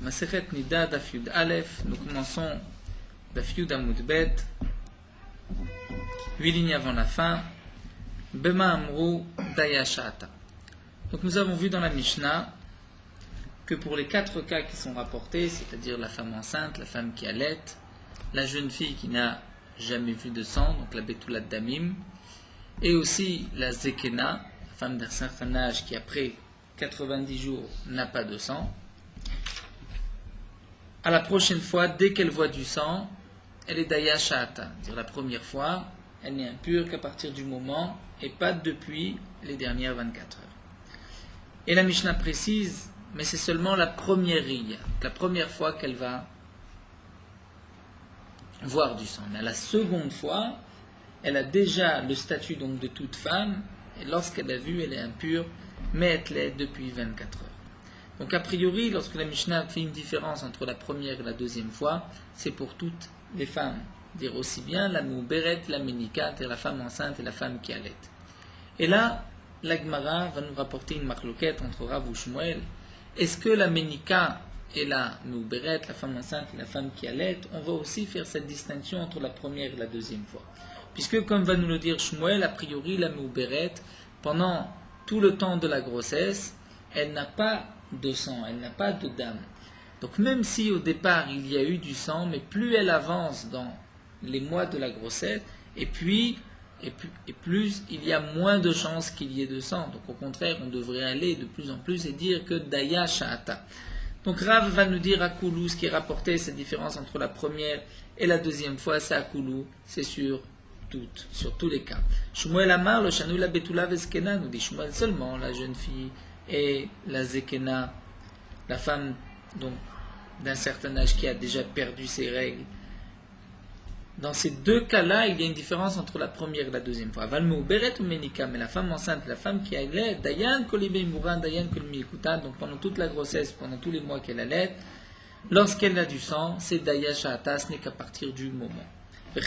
Masechet Nida Daf Yud Aleph, nous commençons Daf Yud Amud Bet, 8 lignes avant la fin, Bema Amru Daya Sha'ata. Donc nous avons vu dans la Mishnah que pour les 4 cas qui sont rapportés, c'est-à-dire la femme enceinte, la femme qui allait, la jeune fille qui n'a jamais vu de sang, donc la Betoulat Damim, et aussi la Zekena, la femme d'un certain âge qui après 90 jours n'a pas de sang, à la prochaine fois, dès qu'elle voit du sang, elle est Daya Sha'ata. C'est-à-dire la première fois, elle n'est impure qu'à partir du moment et pas depuis les dernières 24 heures. Et la Mishnah précise, mais c'est seulement la première riya, la première fois qu'elle va voir du sang. Mais la seconde fois, elle a déjà le statut donc de toute femme, et lorsqu'elle a vu, elle est impure, mais elle l'est depuis 24 heures. Donc a priori, lorsque la Mishnah fait une différence entre la première et la deuxième fois, c'est pour toutes les femmes. Dire aussi bien la Mouberet, la Ménikat, et la femme enceinte et la femme qui allait. Et là, la Gemara va nous rapporter une marloquette entre Rav ou Shmuel. Est-ce que la Ménika et la Mouberet, la femme enceinte et la femme qui allait, on va aussi faire cette distinction entre la première et la deuxième fois? Puisque, comme va nous le dire Shmuel, a priori, la Mouberet, pendant tout le temps de la grossesse, elle n'a pas de sang, elle n'a pas de dam. Donc même si au départ il y a eu du sang, mais plus elle avance dans les mois de la grossesse, et plus il y a moins de chances qu'il y ait de sang. Donc au contraire, on devrait aller de plus en plus et dire que Daya Sha'ata. Donc Rav va nous dire à Koulou, ce qui est rapporté, cette différence entre la première et la deuxième fois, c'est à Koulou, c'est sur tous les cas. Shmuel Amar, le Shanou la Betula Veskena, nous dit Shmuel seulement, la jeune fille et la Zekena, la femme donc d'un certain âge qui a déjà perdu ses règles. Dans ces deux cas-là, il y a une différence entre la première et la deuxième fois. Valmou Beret ou Menika, mais la femme enceinte, la femme qui allait, Dayan Kolibé Mouran, Dayan Kolimi Ikutan, donc pendant toute la grossesse, pendant tous les mois qu'elle allait, lorsqu'elle a du sang, c'est Daya Sha'ata, ce n'est qu'à partir du moment. Et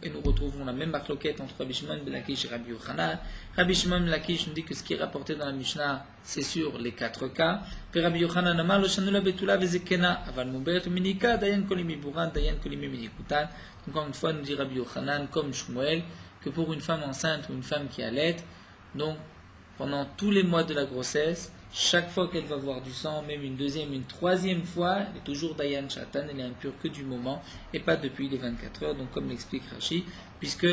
nous retrouvons la même marloquette entre Rabbi Shimon ben Lakish et Rabbi Yochanan. Rabbi Shimon ben Lakish nous dit que ce qui est rapporté dans la Mishnah, c'est sur les 4 cas. Puis Rabbi Yochanan amar lo shanu la betula vezekena aval muberet uminika dayan kolimi buran dayan kolimi minikutan. Encore une fois, nous dit Rabbi Yochanan comme Shmuel que pour une femme enceinte ou une femme qui allait, donc pendant tous les mois de la grossesse, chaque fois qu'elle va voir du sang, même une deuxième, une troisième fois, elle est toujours Dayan Sha'atan, elle est impure que du moment et pas depuis les 24 heures, donc comme l'explique Rashi, puisque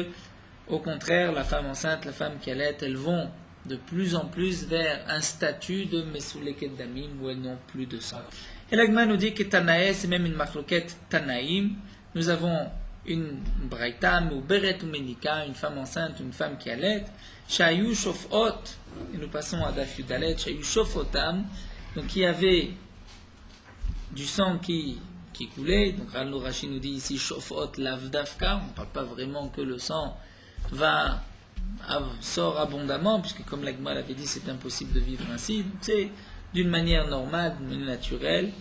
au contraire, la femme enceinte, la femme qui allait, elles vont de plus en plus vers un statut de Mesouleket Damim où elles n'ont plus de sang. Et l'Agma nous dit que Tanaï, c'est même une marloquette Tanaïm. Nous avons une Braïta, ou Beret ou Menika, une femme enceinte, une femme qui allait, Shayu Shofot, et nous passons à Daf Yud Aleph, Shayu Shofotam, donc qui avait du sang qui coulait. Donc Rashi nous dit ici Shofot Lavdafka, on ne parle pas vraiment que le sang sort abondamment, puisque comme l'Agma l'avait dit, c'est impossible de vivre ainsi. Donc c'est d'une manière normale, d'une manière naturelle.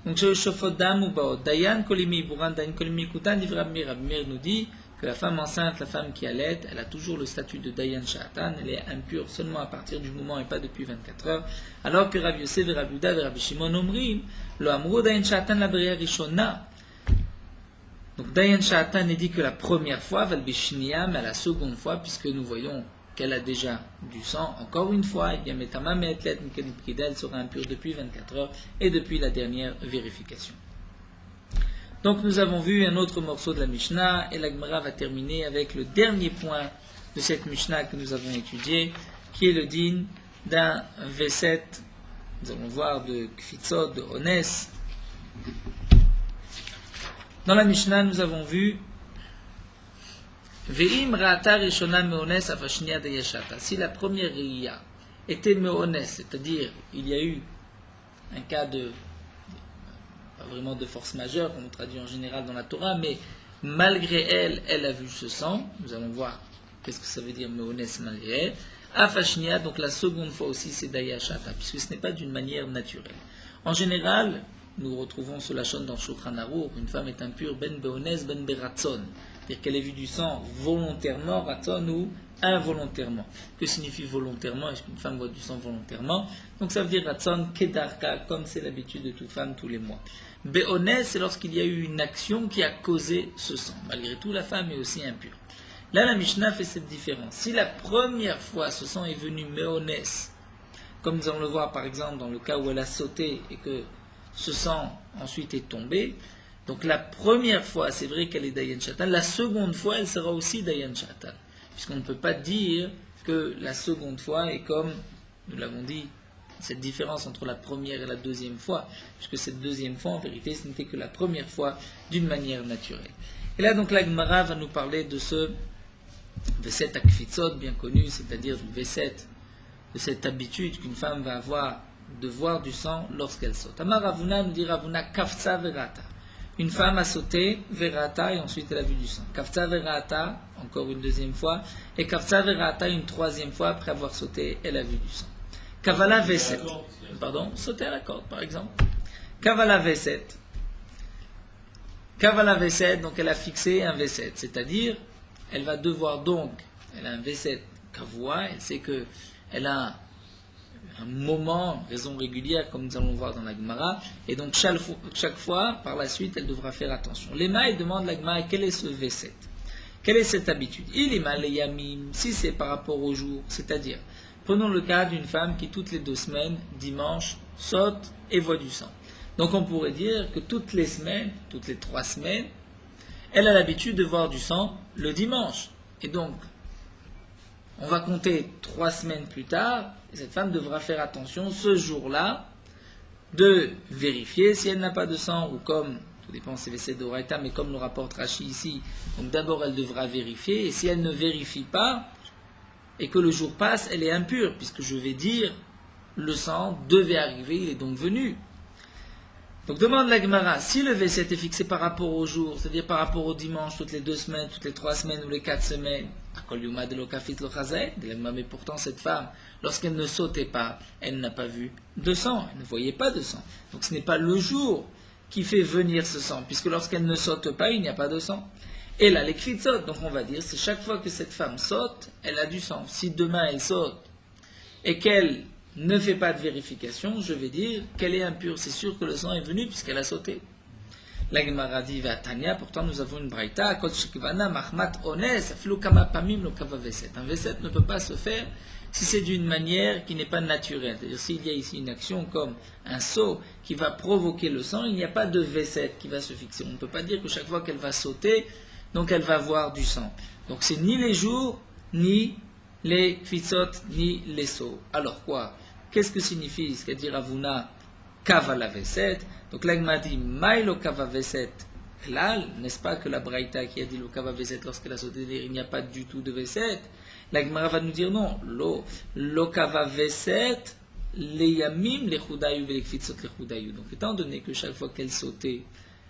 Donc Shofot Dam ou Baot, Dayan Kolimi Buran, Dayan Kolimi Kutan, Rabmir nous dit que la femme enceinte, la femme qui allait, elle a toujours le statut de Dayan Sha'atan, elle est impure seulement à partir du moment et pas depuis 24 heures, alors que Rabbi Yosef et Rabbi Yuda et Rabbi Shimon Omrim, lo amru Dayan Sha'atan la Bria Rishona. Donc Dayan Sha'atan est dit que la première fois, Valbishniya, mais à la seconde fois, puisque nous voyons qu'elle a déjà du sang, encore une fois, et bien Metama Me'etlet Mkelipkida, elle sera impure depuis 24 heures et depuis la dernière vérification. Donc nous avons vu un autre morceau de la Mishnah et la Gemara va terminer avec le dernier point de cette Mishnah que nous avons étudié, qui est le din d'un V7, nous allons voir de Kfitzot, de Ones. Dans la Mishnah, nous avons vu Ve'im Ra'ata Rishona Me'ones Avashnia Dayashata. Si la première Riya était Me'ones, c'est-à-dire il y a eu un cas de pas vraiment de force majeure, comme on traduit en général dans la Torah, mais malgré elle, elle a vu ce sang. Nous allons voir qu'est-ce que ça veut dire Me'ones malgré elle. Afashnia, donc la seconde fois aussi, c'est Daya Sha'ata, puisque ce n'est pas d'une manière naturelle. En général, nous retrouvons ce lachon dans Shulchan Aruch, une femme est impure ben be'ones ben beratzon, c'est-à-dire qu'elle ait vu du sang volontairement, raton, ou involontairement. Que signifie volontairement? Est-ce qu'une femme voit du sang volontairement? Donc ça veut dire raton kedarka, comme c'est l'habitude de toute femme tous les mois. Be'ones, c'est lorsqu'il y a eu une action qui a causé ce sang. Malgré tout, la femme est aussi impure. Là, la Mishnah fait cette différence. Si la première fois ce sang est venu me'ones, comme nous allons le voir par exemple dans le cas où elle a sauté et que ce sang ensuite est tombé, donc la première fois, c'est vrai qu'elle est Dayan Shatan, la seconde fois, elle sera aussi Dayan Shatan. Puisqu'on ne peut pas dire que la seconde fois est comme, nous l'avons dit, cette différence entre la première et la deuxième fois, puisque cette deuxième fois, en vérité, ce n'était que la première fois d'une manière naturelle. Et là, donc, la Gemara va nous parler de ce Veset Akfitzot, bien connu, c'est-à-dire du Veset, de cette habitude qu'une femme va avoir de voir du sang lorsqu'elle saute. Amar Ravuna nous dit Ravuna Kafza Verata. Une femme a sauté Verata et ensuite elle a vu du sang. Kafza Verata, encore une deuxième fois, et Kafza Verata une troisième fois après avoir sauté, elle a vu du sang. Kavala Veset. Pardon, sauter à la corde par exemple. Kavala Veset. Kavala Veset, donc elle a fixé un Veset, c'est-à-dire elle va devoir donc, elle a un Veset Kavua, elle sait que elle a un moment, raison régulière, comme nous allons voir dans la Gemara, et donc chaque fois, par la suite, elle devra faire attention. L'Ema, il demande à la Gemara, quel est ce V7? Quelle est cette habitude? Il est mal yamim, si c'est par rapport au jour, c'est-à-dire, prenons le cas d'une femme qui, toutes les 2 semaines, dimanche, saute et voit du sang. Donc on pourrait dire que toutes les semaines, toutes les 3 semaines, elle a l'habitude de voir du sang le dimanche. Et donc, on va compter 3 semaines plus tard, et cette femme devra faire attention ce jour-là de vérifier si elle n'a pas de sang, ou comme, tout dépend c'est l'essai d'Oraita, mais comme le rapporte Rashi ici, donc d'abord elle devra vérifier, et si elle ne vérifie pas, et que le jour passe, elle est impure, puisque je vais dire, le sang devait arriver, il est donc venu. Donc demande la Gemara, si le V7 est fixé par rapport au jour, c'est-à-dire par rapport au dimanche, toutes les 2 semaines, toutes les 3 semaines ou les 4 semaines, mais pourtant cette femme, lorsqu'elle ne sautait pas, elle n'a pas vu de sang, elle ne voyait pas de sang. Donc ce n'est pas le jour qui fait venir ce sang, puisque lorsqu'elle ne saute pas, il n'y a pas de sang. Et là, les kfitzot, donc on va dire, c'est chaque fois que cette femme saute, elle a du sang. Si demain elle saute et qu'elle ne fait pas de vérification, je vais dire qu'elle est impure. C'est sûr que le sang est venu puisqu'elle a sauté. La Gemara dit Tanya, pourtant nous avons une braïta, un V7 ne peut pas se faire si c'est d'une manière qui n'est pas naturelle. C'est-à-dire s'il y a ici une action comme un saut qui va provoquer le sang, il n'y a pas de V7 qui va se fixer. On ne peut pas dire que chaque fois qu'elle va sauter, donc elle va voir du sang. Donc c'est ni les jours, ni les kfitzot, ni les sauts. Alors quoi? Qu'est-ce que signifie ce qu'a dit Ravuna Kavala Veset? Donc là, il m'a dit Maïlo Kava Veset Klal, n'est-ce pas que la Braïta qui a dit le Kava Veset lorsqu'elle a sauté, il n'y a pas du tout de Veset? La Gemara va nous dire non, lo Kava Veset, les Yamim, les Choudaïou, les Kfitzot, les Choudaïou. Donc étant donné que chaque fois qu'elle sautait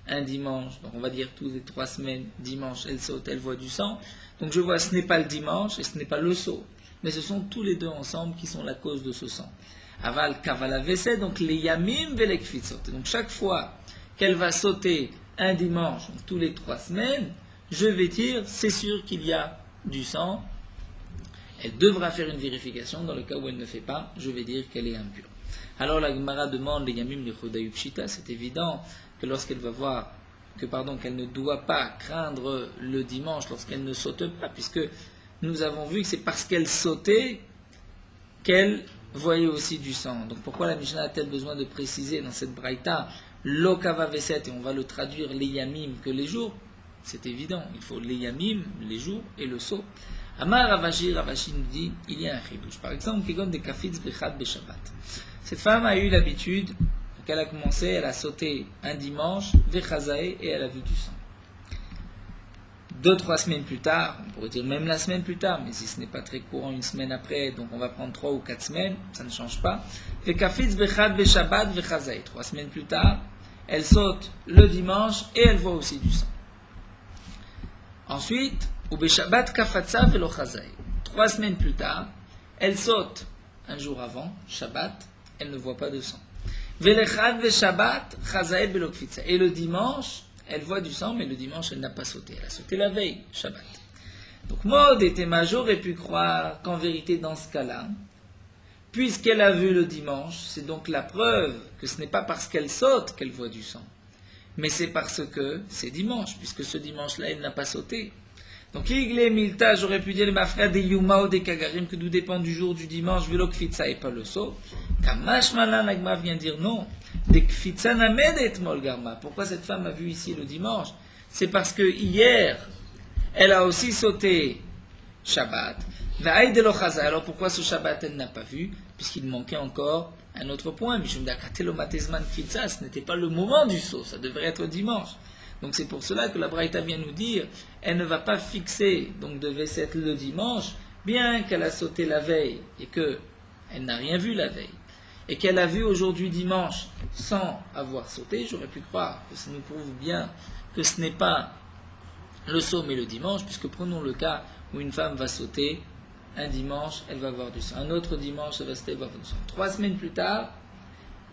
un dimanche, donc on va dire toutes les 3 semaines, dimanche, elle saute, elle voit du sang. Donc je vois, ce n'est pas le dimanche et ce n'est pas le saut, mais ce sont tous les deux ensemble qui sont la cause de ce sang. Aval kavala vese, donc les yamim velek fitzot. Donc chaque fois qu'elle va sauter un dimanche, donc tous les 3 semaines, je vais dire, c'est sûr qu'il y a du sang. Elle devra faire une vérification. Dans le cas où elle ne fait pas, je vais dire qu'elle est impure. Alors la Gemara demande les yamim les chodayou pshita. C'est évident que lorsqu'elle va voir qu'elle ne doit pas craindre le dimanche lorsqu'elle ne saute pas, puisque nous avons vu que c'est parce qu'elle sautait qu'elle voyait aussi du sang. Donc pourquoi la Mishnah a-t-elle besoin de préciser dans cette braïta l'okava veset, et on va le traduire les yamim que les jours? C'est évident, il faut les yamim, les jours, et le saut. Amar Ravashi nous dit, il y a un chidouche. Par exemple, qui donne des kafitz bechad beshabbat. Cette femme a eu l'habitude, qu'elle a commencé, elle a sauté un dimanche, vechazae, et elle a vu du sang. 2-3 semaines plus tard, on pourrait dire même la semaine plus tard, mais si ce n'est pas très courant, une semaine après, donc on va prendre 3 ou 4 semaines, ça ne change pas. 3 semaines plus tard, elle saute le dimanche et elle voit aussi du sang. Ensuite, 3 semaines plus tard, elle saute un jour avant, Shabbat, elle ne voit pas de sang. Et le dimanche, elle voit du sang, mais le dimanche, elle n'a pas sauté. Elle a sauté la veille, Shabbat. Donc, Maud et Théma, j'aurais pu croire qu'en vérité, dans ce cas-là, puisqu'elle a vu le dimanche, c'est donc la preuve que ce n'est pas parce qu'elle saute qu'elle voit du sang, mais c'est parce que c'est dimanche, puisque ce dimanche-là, elle n'a pas sauté. Donc, Igle Milta, j'aurais pu dire, ma frère des Yuma ou des Kagarim, que nous dépend du jour du dimanche, Velo Kfitsa et pas le saut. Kamash Malan, l'Agma vient dire non. Des Kfitsa Namedet Molgarma. Pourquoi cette femme a vu ici le dimanche? C'est parce que hier, elle a aussi sauté Shabbat. Alors pourquoi ce Shabbat elle n'a pas vu? Puisqu'il manquait encore un autre point. Ce n'était pas le moment du saut, ça devrait être dimanche. Donc c'est pour cela que la Braïta vient nous dire, elle ne va pas fixer donc de V7 le dimanche, bien qu'elle a sauté la veille et qu'elle n'a rien vu la veille, et qu'elle a vu aujourd'hui dimanche sans avoir sauté. J'aurais pu croire que ça nous prouve bien que ce n'est pas le saut mais le dimanche, puisque prenons le cas où une femme va sauter un dimanche, elle va voir du sang, un autre dimanche, elle va sauter, elle va voir du sang. 3 semaines plus tard,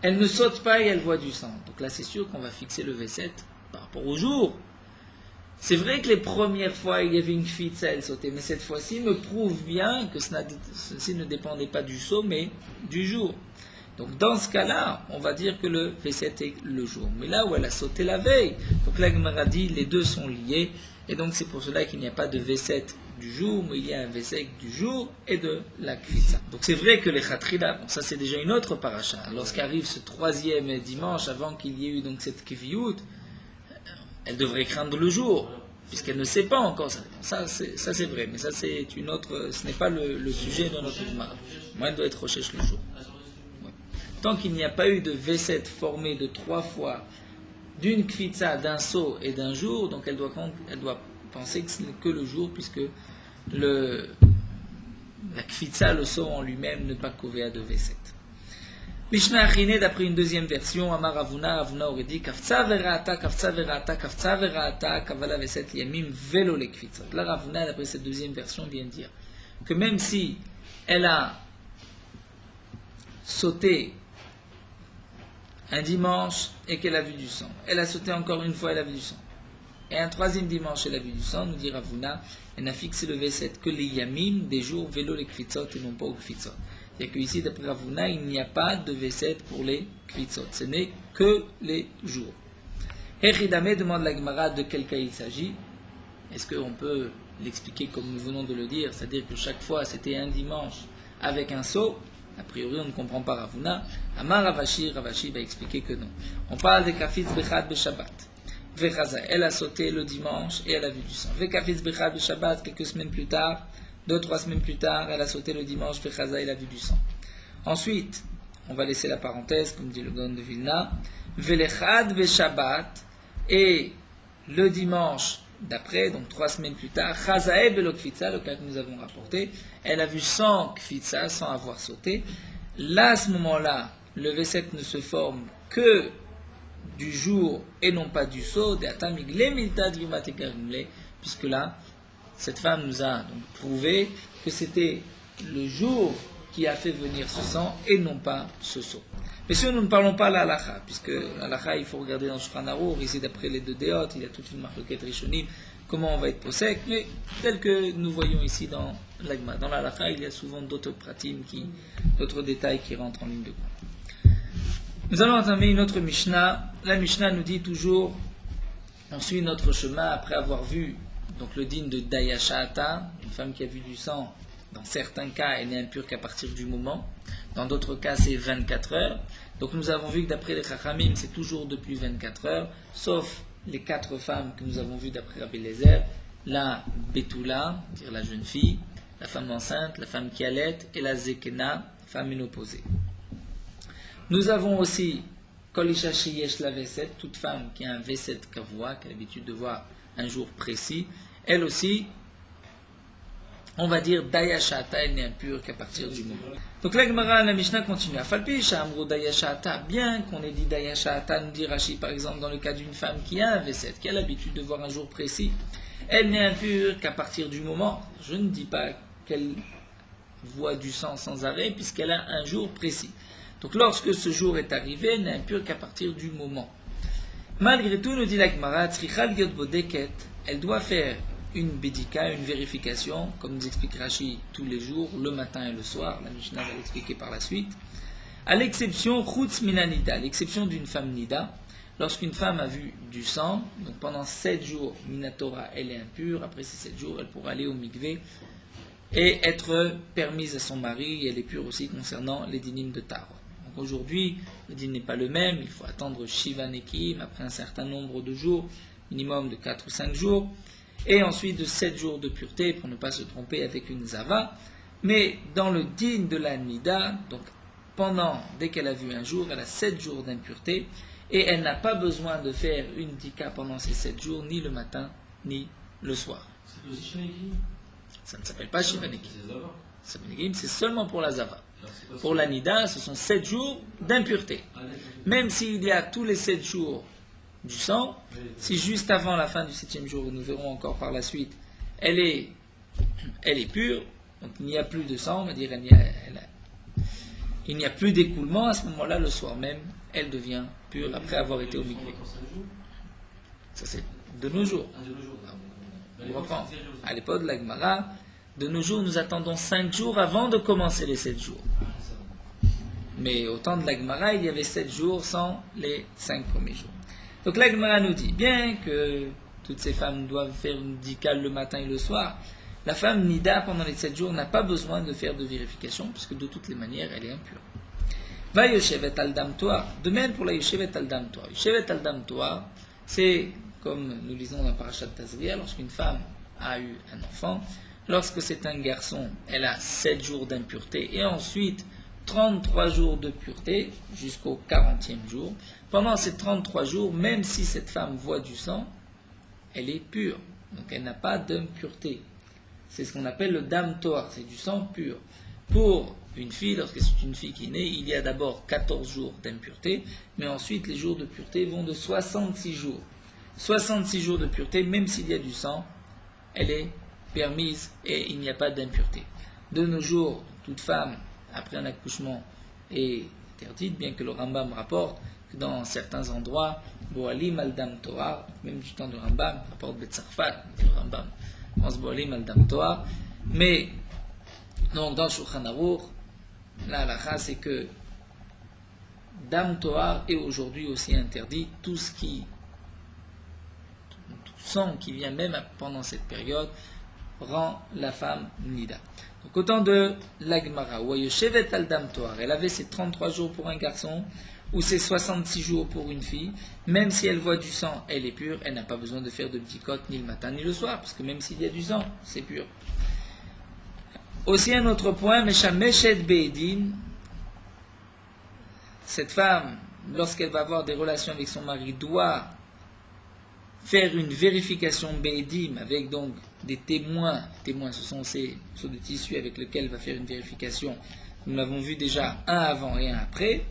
elle ne saute pas et elle voit du sang. Donc là c'est sûr qu'on va fixer le V7 par rapport au jour. C'est vrai que les premières fois il y avait une kfitsa, elle sautait, mais cette fois-ci me prouve bien que ceci ne dépendait pas du saut mais du jour. Donc dans ce cas-là, on va dire que le V7 est le jour. Mais là où elle a sauté la veille, donc là Gemara dit les deux sont liés, et donc c'est pour cela qu'il n'y a pas de V7 du jour, mais il y a un V7 du jour et de la kfitsa. Donc c'est vrai que les khatrila, bon, ça c'est déjà une autre paracha. Lorsqu'arrive ce 3e dimanche, avant qu'il y ait eu donc cette kiviout, elle devrait craindre le jour, puisqu'elle ne sait pas encore ça. Ça c'est vrai, mais ça c'est une autre, ce n'est pas le sujet de notre Gemara. Moi elle doit être recherche le jour. Ouais. Tant qu'il n'y a pas eu de V7 formé de 3 fois, d'une kfitsa, d'un saut et d'un jour, donc elle doit penser que ce n'est que le jour, puisque la kfitsa, le saut en lui-même, ne pas couvert de V7. Mishnah Achine, d'après une deuxième version, Amar Ravuna aurait dit Kafza verata, Kafza verata, Kafza verata, Kavala V7 yamim velo le kfitsa. Là, Ravuna, d'après cette deuxième version, vient dire que même si elle a sauté un dimanche et qu'elle a vu du sang, elle a sauté encore une fois, elle a vu du sang, et un 3e dimanche, elle a vu du sang, nous dit Ravuna, elle n'a fixé le V7 que les yamim des jours vélo les kfitzot et non pas aux kfitzot. C'est-à-dire qu'ici, d'après Ravuna, il n'y a pas de V7 pour les kfitzot, ce n'est que les jours. Hechidame demande la Gemara de quel cas il s'agit. Est-ce qu'on peut l'expliquer comme nous venons de le dire, c'est-à-dire que chaque fois c'était un dimanche avec un saut? A priori, on ne comprend pas Ravuna. Amar Ravashi va expliquer que non. On parle de kafitz bechad beshabbat. Vechaza, elle a sauté le dimanche et elle a vu du sang. Vekafitz bechad beshabbat, quelques semaines plus tard, 2-3 semaines plus tard, elle a sauté le dimanche, Vechaza, elle a vu du sang. Ensuite, on va laisser la parenthèse, comme dit le Gaon de Vilna, Velechad beshabbat, et le dimanche d'après, donc 3 semaines plus tard, Chazae belo kfitsa, le cas que nous avons rapporté, elle a vu sans kfitsa, sans avoir sauté. Là, à ce moment-là, le V7 ne se forme que du jour et non pas du saut, puisque là, cette femme nous a donc prouvé que c'était le jour qui a fait venir ce sang et non pas ce saut. Mais si nous ne parlons pas l'halakha, puisque l'halakha, il faut regarder dans Shulchan Aruch, ici d'après les 2 déotes, il y a toute une marloquette rishonim, comment on va être posek, mais tel que nous voyons ici dans l'agma. Dans l'halakha, il y a souvent d'autres pratim, d'autres détails qui rentrent en ligne de compte. Nous allons entamer une autre Mishnah. La Mishnah nous dit toujours, on suit notre chemin après avoir vu donc le din de Dayashata, une femme qui a vu du sang. Dans certains cas, elle n'est impure qu'à partir du moment. Dans d'autres cas, c'est 24 heures. Donc nous avons vu que d'après les Chachamim, c'est toujours depuis 24 heures, sauf les 4 femmes que nous avons vues d'après Rabbi Eliezer, la Betula, c'est-à-dire la jeune fille, la femme enceinte, la femme qui allait, et la Zekena, femme ménopausée. Nous avons aussi Kol Isha sheyesh la V7, toute femme qui a un V7 kavua, qui a l'habitude de voir un jour précis, elle aussi, on va dire Dayashata, elle n'est impure qu'à partir du moment. Donc la Gemara, la Mishnah continue. Afalpi Shamro Dayashata, bien qu'on ait dit Dayashata, nous dit Rashi par exemple dans le cas d'une femme qui a un V7, qui a l'habitude de voir un jour précis, elle n'est impure qu'à partir du moment. Je ne dis pas qu'elle voit du sang sans arrêt, puisqu'elle a un jour précis. Donc lorsque ce jour est arrivé, elle n'est impure qu'à partir du moment. Malgré tout, nous dit la Gemara, elle doit faire une bédika, une vérification, comme nous explique Rashi tous les jours, le matin et le soir. La Mishnah va l'expliquer par la suite. À l'exception, chutz minanida, l'exception d'une femme nida. Lorsqu'une femme a vu du sang, donc pendant 7 jours, minatora, elle est impure. Après ces 7 jours, elle pourra aller au mikvé et être permise à son mari. Elle est pure aussi concernant les dynim de Tahor. Donc aujourd'hui, le din n'est pas le même. Il faut attendre Shiva Nekim après un certain nombre de jours, minimum de 4 ou 5 jours. Et ensuite de 7 jours de pureté pour ne pas se tromper avec une zava. Mais dans le din de la nida, donc dès qu'elle a vu un jour, elle a 7 jours d'impureté et elle n'a pas besoin de faire une dika pendant ces 7 jours, ni le matin, ni le soir. Ça ne s'appelle pas Shivaneki. C'est seulement pour la zava. Pour la nida, ce sont 7 jours d'impureté. Même s'il y a tous les 7 jours du sang, si juste avant la fin du 7e jour, nous verrons encore par la suite, elle est pure, donc il n'y a plus de sang, on va dire il n'y a plus d'écoulement, à ce moment-là, le soir même, elle devient pure après avoir été au mikvé. Ça c'est de nos jours. On reprend. À l'époque de la Gemara, de nos jours, nous attendons 5 jours avant de commencer les 7 jours. Mais au temps de la Gemara, il y avait 7 jours sans les 5 premiers jours. Donc la Gemara nous dit, bien que toutes ces femmes doivent faire une dikal le matin et le soir, la femme nida pendant les 7 jours n'a pas besoin de faire de vérification, puisque de toutes les manières, elle est impure. Va yoshevet al dam toar. De même pour la yoshevet al dam toar. Yoshevet al dam toar, c'est, comme nous lisons dans Parashat Tazria, lorsqu'une femme a eu un enfant, lorsque c'est un garçon, elle a 7 jours d'impureté, et ensuite 33 jours de pureté jusqu'au 40e jour. Pendant ces 33 jours, même si cette femme voit du sang, elle est pure. Donc elle n'a pas d'impureté. C'est ce qu'on appelle le dam toar, c'est du sang pur. Pour une fille, lorsque c'est une fille qui naît, il y a d'abord 14 jours d'impureté, mais ensuite les jours de pureté vont de 66 jours. 66 jours de pureté, même s'il y a du sang, elle est permise et il n'y a pas d'impureté. De nos jours, toute femme, après un accouchement, est interdite, bien que le Rambam rapporte que dans certains endroits, Boalim al dam toar, même du temps de Rambam, rapporte Betsarfat, le Rambam, pense Boalim al dam toar, mais donc dans Shulchan Aruch, la halakha c'est que dam toar est aujourd'hui aussi interdit, tout sang qui vient même pendant cette période rend la femme nida. Donc autant de l'Agmara, ou Yoshevet al dam toar, elle avait ses 33 jours pour un garçon, ou ses 66 jours pour une fille, même si elle voit du sang, elle est pure, elle n'a pas besoin de faire de bdikot ni le matin ni le soir, parce que même s'il y a du sang, c'est pur. Aussi un autre point, Meshameshet Be'edin, cette femme, lorsqu'elle va avoir des relations avec son mari, doit faire une vérification Be'edim avec donc des témoins. Témoins, ce sont ces morceaux de tissu avec lesquels elle va faire une vérification. Nous l'avons vu déjà un avant et un après.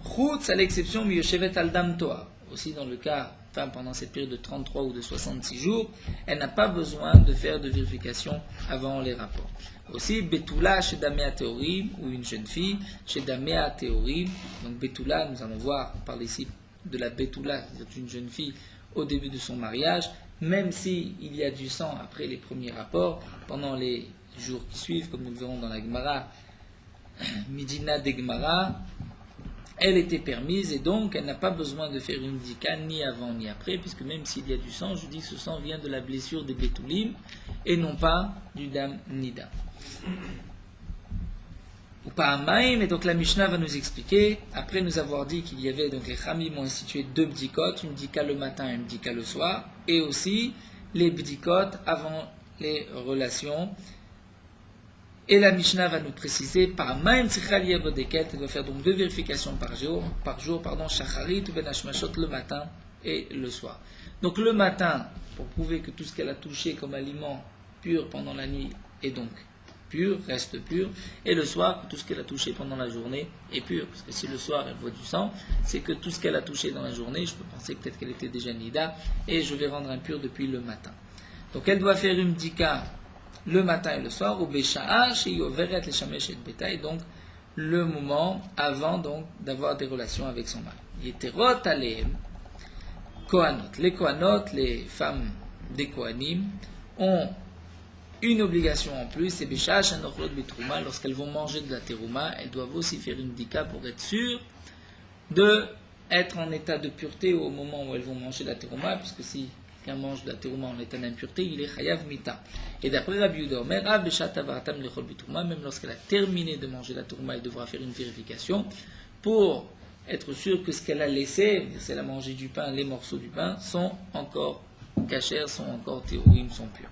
Chutz, à l'exception Miyoshevet al dam toar. Aussi dans le cas, femme pendant cette période de 33 ou de 66 jours, elle n'a pas besoin de faire de vérification avant les rapports. Aussi, Betula chez Damea Théorim, ou une jeune fille, chez Damea Théorim. Donc Betula, nous allons voir, on parle ici de la Betula, c'est une jeune fille au début de son mariage, même s'il y a du sang après les premiers rapports, pendant les jours qui suivent, comme nous le verrons dans la Gemara, Midina de Gemara, elle était permise et donc elle n'a pas besoin de faire une dika ni avant ni après, puisque même s'il y a du sang, je dis que ce sang vient de la blessure des Betulim et non pas du dam nida. Ou pas Maïm, et donc la Mishnah va nous expliquer, après nous avoir dit qu'il y avait, donc les Khamim ont institué 2 bdikot, une bdika le matin et une bdika le soir, et aussi les bdikot avant les relations. Et la Mishnah va nous préciser, par Maïm Tsichal Yabodeket, elle doit faire donc 2 vérifications par jour, Shacharit ou Ben Hashmashot le matin et le soir. Donc le matin, pour prouver que tout ce qu'elle a touché comme aliment pur pendant la nuit est donc pur, reste pur, et le soir, tout ce qu'elle a touché pendant la journée est pur, parce que si le soir elle voit du sang, c'est que tout ce qu'elle a touché dans la journée, je peux penser peut-être qu'elle était déjà nida, et je vais rendre impur depuis le matin. Donc elle doit faire une bdika le matin et le soir, au Besha'a, chez Yoveret les Shamesh et Betaï, donc le moment avant donc d'avoir des relations avec son mari. Yeterot Aleem, Kohanot. Les Kohanot, les femmes des Kohanim, ont une obligation en plus, c'est Béchash, un Ochlot Betrouma, lorsqu'elles vont manger de la terouma, elles doivent aussi faire une dika pour être sûres d'être en état de pureté au moment où elles vont manger de la terouma, puisque si quelqu'un mange de la terouma en état d'impureté, il est chayav mita. Et d'après Rabbi Yehuda Omer, Rav Beshat Avaratam Lechol Betrouma, même lorsqu'elle a terminé de manger de la terouma, elle devra faire une vérification pour être sûre que ce qu'elle a laissé, si elle a mangé du pain, les morceaux du pain, sont encore cachers, sont encore théorim, sont purs.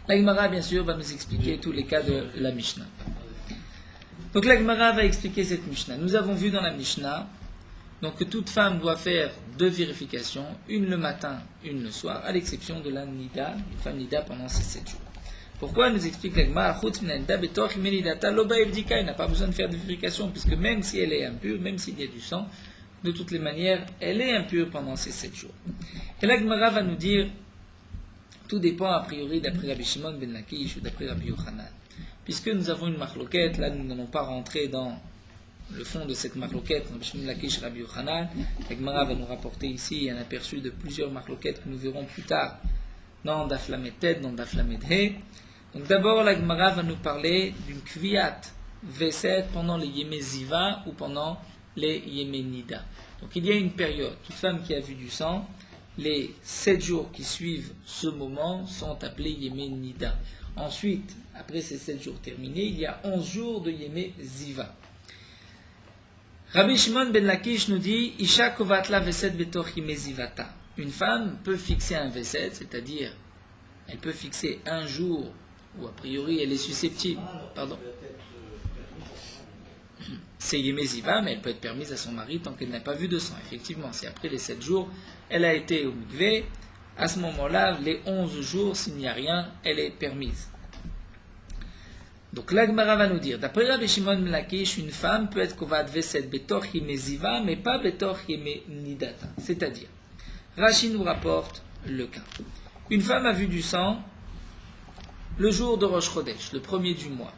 La Gemara, bien sûr, va nous expliquer tous les cas de la Mishnah. Donc la Gemara va expliquer cette Mishnah. Nous avons vu dans la Mishnah donc, que toute femme doit faire 2 vérifications, une le matin, une le soir, à l'exception de la Nida, une femme Nida pendant ces 7 jours. Pourquoi nous explique la Gemara? Il n'a pas besoin de faire de vérification, puisque même si elle est impure, même s'il y a du sang, de toutes les manières, elle est impure pendant ces 7 jours. Et la Gemara va nous dire, tout dépend a priori d'après Rabbi Shimon ben Lakish ou d'après Rabbi Yochanan. Puisque nous avons une marloquette, là nous n'allons pas rentrer dans le fond de cette marloquette, Rabbi Shimon ben Lakish et Rabbi Yochanan. La Gemara va nous rapporter ici un aperçu de plusieurs marloquettes que nous verrons plus tard dans Daf Lamed Tet, dans Daf Lamed He. Donc d'abord la Gemara va nous parler d'une kviat V7 pendant les Yemé Ziva ou pendant les Yemé Nida. Donc il y a une période, toute femme qui a vu du sang, les 7 jours qui suivent ce moment sont appelés Yemé Nida. Ensuite, après ces 7 jours terminés, il y a 11 jours de Yemé Ziva. Rabbi Shimon ben Lakish nous dit Isha kovatla veset betoch Yemé Zivata. Une femme peut fixer un V7, c'est-à-dire elle peut fixer un jour où a priori elle est susceptible. Pardon. C'est Yemé Ziva, mais elle peut être permise à son mari tant qu'elle n'a pas vu de sang. Effectivement, si après les 7 jours, elle a été au mikvé, à ce moment-là, les 11 jours, s'il n'y a rien, elle est permise. Donc l'Agmara va nous dire, d'après Rabbi Shimon ben Lakish, une femme peut être kovad veset betor Yemé Ziva, mais pas betor Yemé Nidata. C'est-à-dire, Rashi nous rapporte le cas. Une femme a vu du sang le jour de Rosh Chodesh, le premier du mois.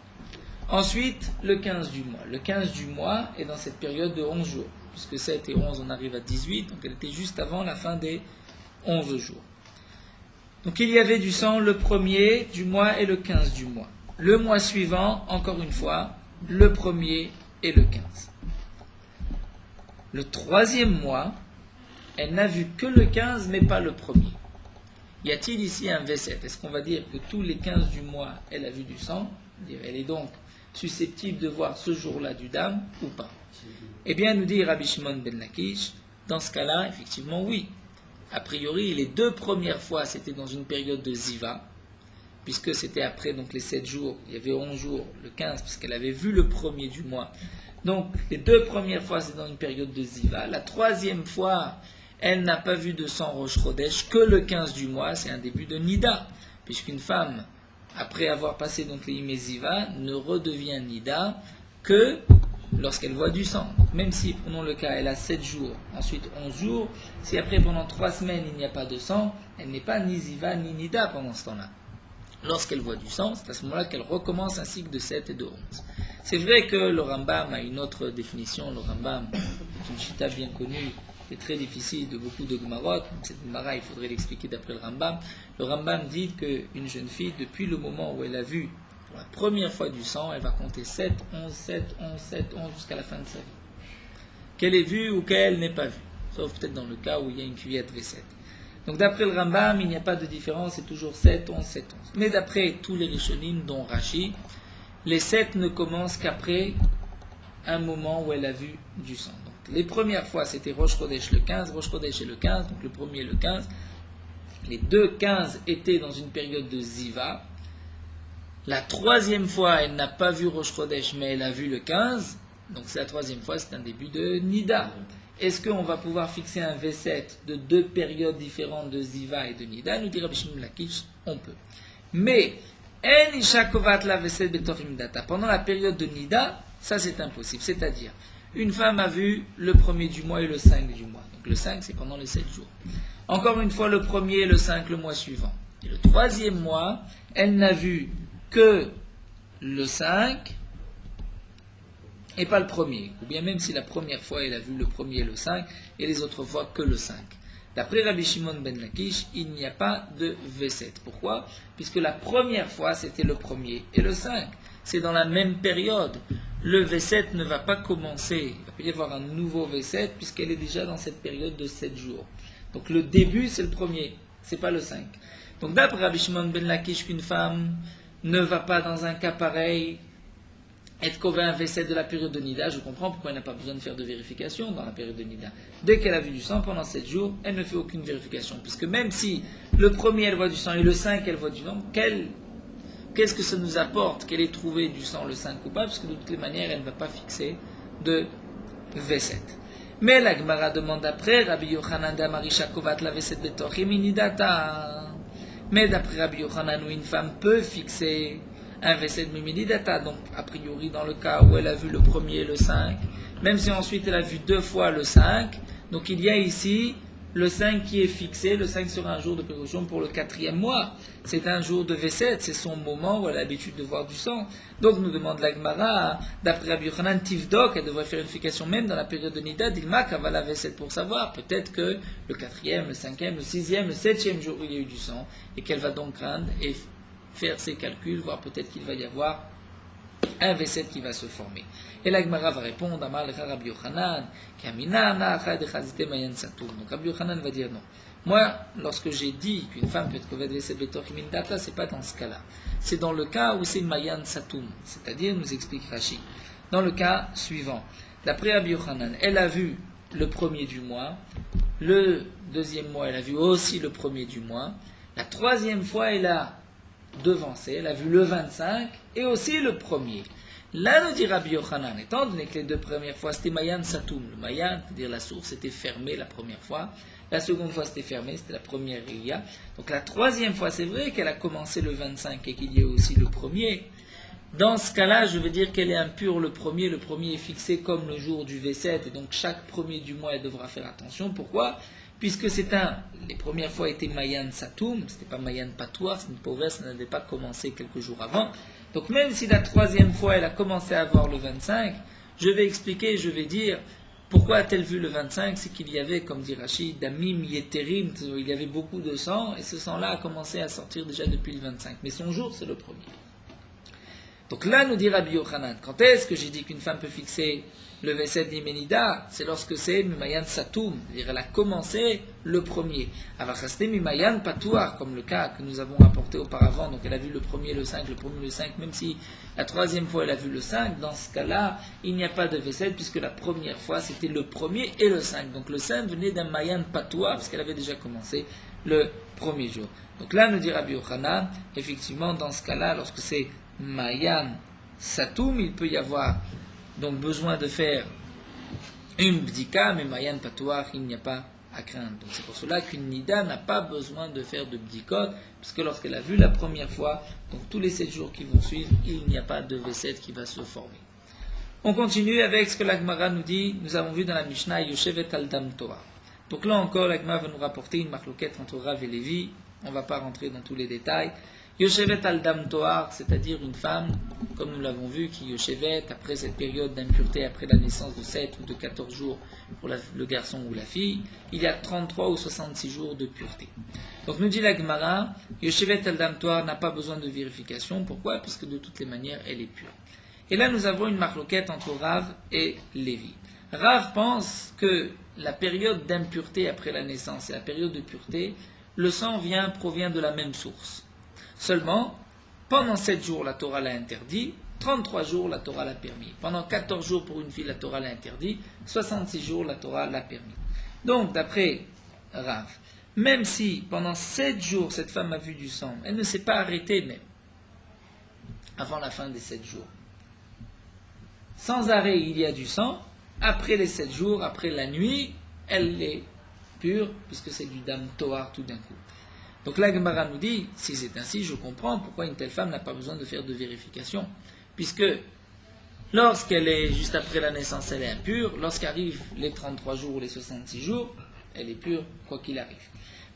Ensuite, le 15 du mois. Le 15 du mois est dans cette période de 11 jours. Puisque 7 et 11, on arrive à 18. Donc elle était juste avant la fin des 11 jours. Donc il y avait du sang le premier du mois et le 15 du mois. Le mois suivant, encore une fois, le premier et le 15. Le troisième mois, elle n'a vu que le 15, mais pas le premier. Y a-t-il ici un V7? Est-ce qu'on va dire que tous les 15 du mois, elle a vu du sang? Elle est donc susceptible de voir ce jour-là du dam ou pas? Eh bien, nous dit Rabbi Shimon ben Lakish, dans ce cas-là, effectivement, oui. A priori, les 2 premières fois, c'était dans une période de Ziva, puisque c'était après donc les 7 jours, il y avait 11 jours, le 15, puisqu'elle avait vu le premier du mois. Donc, les 2 premières fois, c'est dans une période de Ziva. La 3e fois, elle n'a pas vu de sang Rosh Chodesh que le 15 du mois, c'est un début de Nida, puisqu'une femme, après avoir passé donc les Yemé Ziva, ne redevient Nida que lorsqu'elle voit du sang. Donc, même si, prenons le cas, elle a 7 jours, ensuite 11 jours, si après pendant 3 semaines il n'y a pas de sang, elle n'est pas ni Ziva ni Nida pendant ce temps-là. Lorsqu'elle voit du sang, c'est à ce moment-là qu'elle recommence un cycle de 7 et de 11. C'est vrai que le Rambam a une autre définition. Le Rambam, c'est une chita bien connue, qui est très difficile de beaucoup de Gemarot. Cette Gemara, il faudrait l'expliquer d'après le Rambam. Le Rambam dit qu'une jeune fille, depuis le moment où elle a vu pour la première fois du sang, elle va compter 7, 11, 7, 11, 7, 11 jusqu'à la fin de sa vie. Qu'elle ait vu ou qu'elle n'ait pas vu. Sauf peut-être dans le cas où il y a une cuillère de V7. Donc d'après le Rambam, il n'y a pas de différence, c'est toujours 7, 11, 7, 11. Mais d'après tous les Rishonim, dont Rashi, les 7 ne commencent qu'après un moment où elle a vu du sang. Donc, les premières fois, c'était Rosh Chodesh le 15, Rosh Chodesh et le 15, donc le premier et le 15. Les 2 15 étaient dans une période de Ziva. La 3e fois, elle n'a pas vu Rosh Chodesh, mais elle a vu le 15. Donc c'est la 3e fois, c'est un début de Nida. Est-ce qu'on va pouvoir fixer un V7 de 2 périodes différentes de Ziva et de Nida? Nous dit Rabbi Shimon Lakish, on peut. Mais, pendant la période de Nida, ça c'est impossible. C'est-à-dire, une femme a vu le premier du mois et le 5 du mois. Donc le 5 c'est pendant les 7 jours. Encore une fois le premier et le 5 le mois suivant. Et le 3e mois, elle n'a vu que le 5 et pas le premier. Ou bien même si la première fois elle a vu le premier et le 5 et les autres fois que le 5. D'après Rabbi Shimon ben Lakish, il n'y a pas de V7. Pourquoi? Puisque la première fois, c'était le premier et le 5. C'est dans la même période. Le V7 ne va pas commencer. Il va pas y avoir un nouveau V7 puisqu'elle est déjà dans cette période de 7 jours. Donc le début, c'est le premier, c'est pas le 5. Donc d'après Rabbi Shimon ben Lakish, qu'une femme ne va pas dans un cas pareil être couvert un V7 de la période de Nida, je comprends pourquoi elle n'a pas besoin de faire de vérification dans la période de Nida. Dès qu'elle a vu du sang pendant 7 jours, elle ne fait aucune vérification. Puisque même si le premier elle voit du sang et le 5 elle voit du sang, qu'est-ce que ça nous apporte qu'elle ait trouvé du sang le 5 ou pas? Parce que de toutes les manières, elle ne va pas fixer de V7. Mais la Gemara demande après, Rabbi Yochanan d'Amarisha Kovat la V7 betochim inidata. Mais d'après Rabbi Yochanan, où une femme peut fixer un V7 mimididata, donc a priori dans le cas où elle a vu le premier et le 5, même si ensuite elle a vu 2 fois le 5, donc il y a ici le 5 qui est fixé, le 5 sera un jour de précaution pour le 4e mois, c'est un jour de V7, c'est son moment où elle a l'habitude de voir du sang. Donc nous demande la Gemara, d'après Rabbi Yochanan, Tivdok, elle devrait faire une vérification même dans la période de Nida, d'Ilma, qu'elle va la V7 pour savoir, peut-être que le 4e, le 5e, le 6e, le 7e jour où il y a eu du sang, et qu'elle va donc craindre et faire ses calculs, voir peut-être qu'il va y avoir un V7 qui va se former. Et la Gemara va répondre, Amar lecha Rabbi Yochanan, donc Rabbi Yochanan va dire non. Moi, lorsque j'ai dit qu'une femme peut être couverte de V7 betochim inidata, c'est pas dans ce cas-là. C'est dans le cas où c'est Mayan Satoum, c'est-à-dire, nous explique Rashi, dans le cas suivant. D'après Rabbi Yochanan, elle a vu le premier du mois, le deuxième mois, elle a vu aussi le premier du mois, la troisième fois, elle a devancé, elle a vu le 25 et aussi le premier. Là, nous dit Rabbi Yochanan, étant donné que les 2 premières fois c'était Mayan Satoum, le Mayan, c'est-à-dire la source était fermée la première fois, la seconde fois c'était fermé, c'était la première Ria. Donc la troisième fois, c'est vrai qu'elle a commencé le 25 et qu'il y a aussi le premier. Dans ce cas-là, je veux dire qu'elle est impure le premier est fixé comme le jour du V7 et donc chaque premier du mois elle devra faire attention. Pourquoi? Puisque les premières fois étaient Mayan Satoum, c'était pas Mayan Patoir, c'est une pauvresse, ça n'avait pas commencé quelques jours avant. Donc même si la troisième fois elle a commencé à voir le 25, je vais expliquer, je vais dire, pourquoi a-t-elle vu le 25? C'est qu'il y avait, comme dit Rachid, Damim Yeterim, il y avait beaucoup de sang, et ce sang-là a commencé à sortir déjà depuis le 25. Mais son jour, c'est le premier. Donc là, nous dit Rabbi Yochanan, quand est-ce que j'ai dit qu'une femme peut fixer le V7 d'Imenida? C'est lorsque c'est Mimayan Satoum, c'est-à-dire elle a commencé le premier. Avachasté Mimayan Patouar, comme le cas que nous avons rapporté auparavant, donc elle a vu le premier, le 5, le premier, le 5, même si la troisième fois elle a vu le 5, dans ce cas-là, il n'y a pas de V7, puisque la première fois c'était le premier et le 5. Donc le 5 venait d'un Mayan Patouar, parce qu'elle avait déjà commencé le premier jour. Donc là, nous dit Rabbi Yochanan, effectivement, dans ce cas-là, lorsque c'est Mayan Satoum, il peut y avoir donc besoin de faire une bdika, mais Mayan Patouar, il n'y a pas à craindre. Donc c'est pour cela qu'une Nida n'a pas besoin de faire de bdikot, puisque lorsqu'elle a vu la première fois, donc tous les 7 jours qui vont suivre, il n'y a pas de V7 qui va se former. On continue avec ce que la Gemara nous dit, nous avons vu dans la Mishnah, Yoshevet al Dam Torah. Donc là encore, la Gemara va nous rapporter une marloquette entre Rav et Lévi, on ne va pas rentrer dans tous les détails. Yoshevet al Dam Toar, c'est-à-dire une femme, comme nous l'avons vu, qui Yoshevet, après cette période d'impureté, après la naissance de 7 ou de 14 jours pour le garçon ou la fille, il y a 33 ou 66 jours de pureté. Donc nous dit la Gemara, Yoshevet al Dam Toar n'a pas besoin de vérification. Pourquoi? Parce que de toutes les manières, elle est pure. Et là, nous avons une marloquette entre Rav et Lévi. Rav pense que la période d'impureté après la naissance et la période de pureté, le sang provient de la même source. Seulement, pendant 7 jours, la Torah l'a interdit, 33 jours, la Torah l'a permis. Pendant 14 jours, pour une fille, la Torah l'a interdit, 66 jours, la Torah l'a permis. Donc, d'après Rav, même si pendant 7 jours, cette femme a vu du sang, elle ne s'est pas arrêtée même, avant la fin des 7 jours. Sans arrêt, il y a du sang, après les 7 jours, après la nuit, elle est pure, puisque c'est du Dam Toar tout d'un coup. Donc la Gemara nous dit, si c'est ainsi, je comprends pourquoi une telle femme n'a pas besoin de faire de vérification. Puisque lorsqu'elle est juste après la naissance, elle est impure. Lorsqu'arrivent les 33 jours ou les 66 jours, elle est pure, quoi qu'il arrive.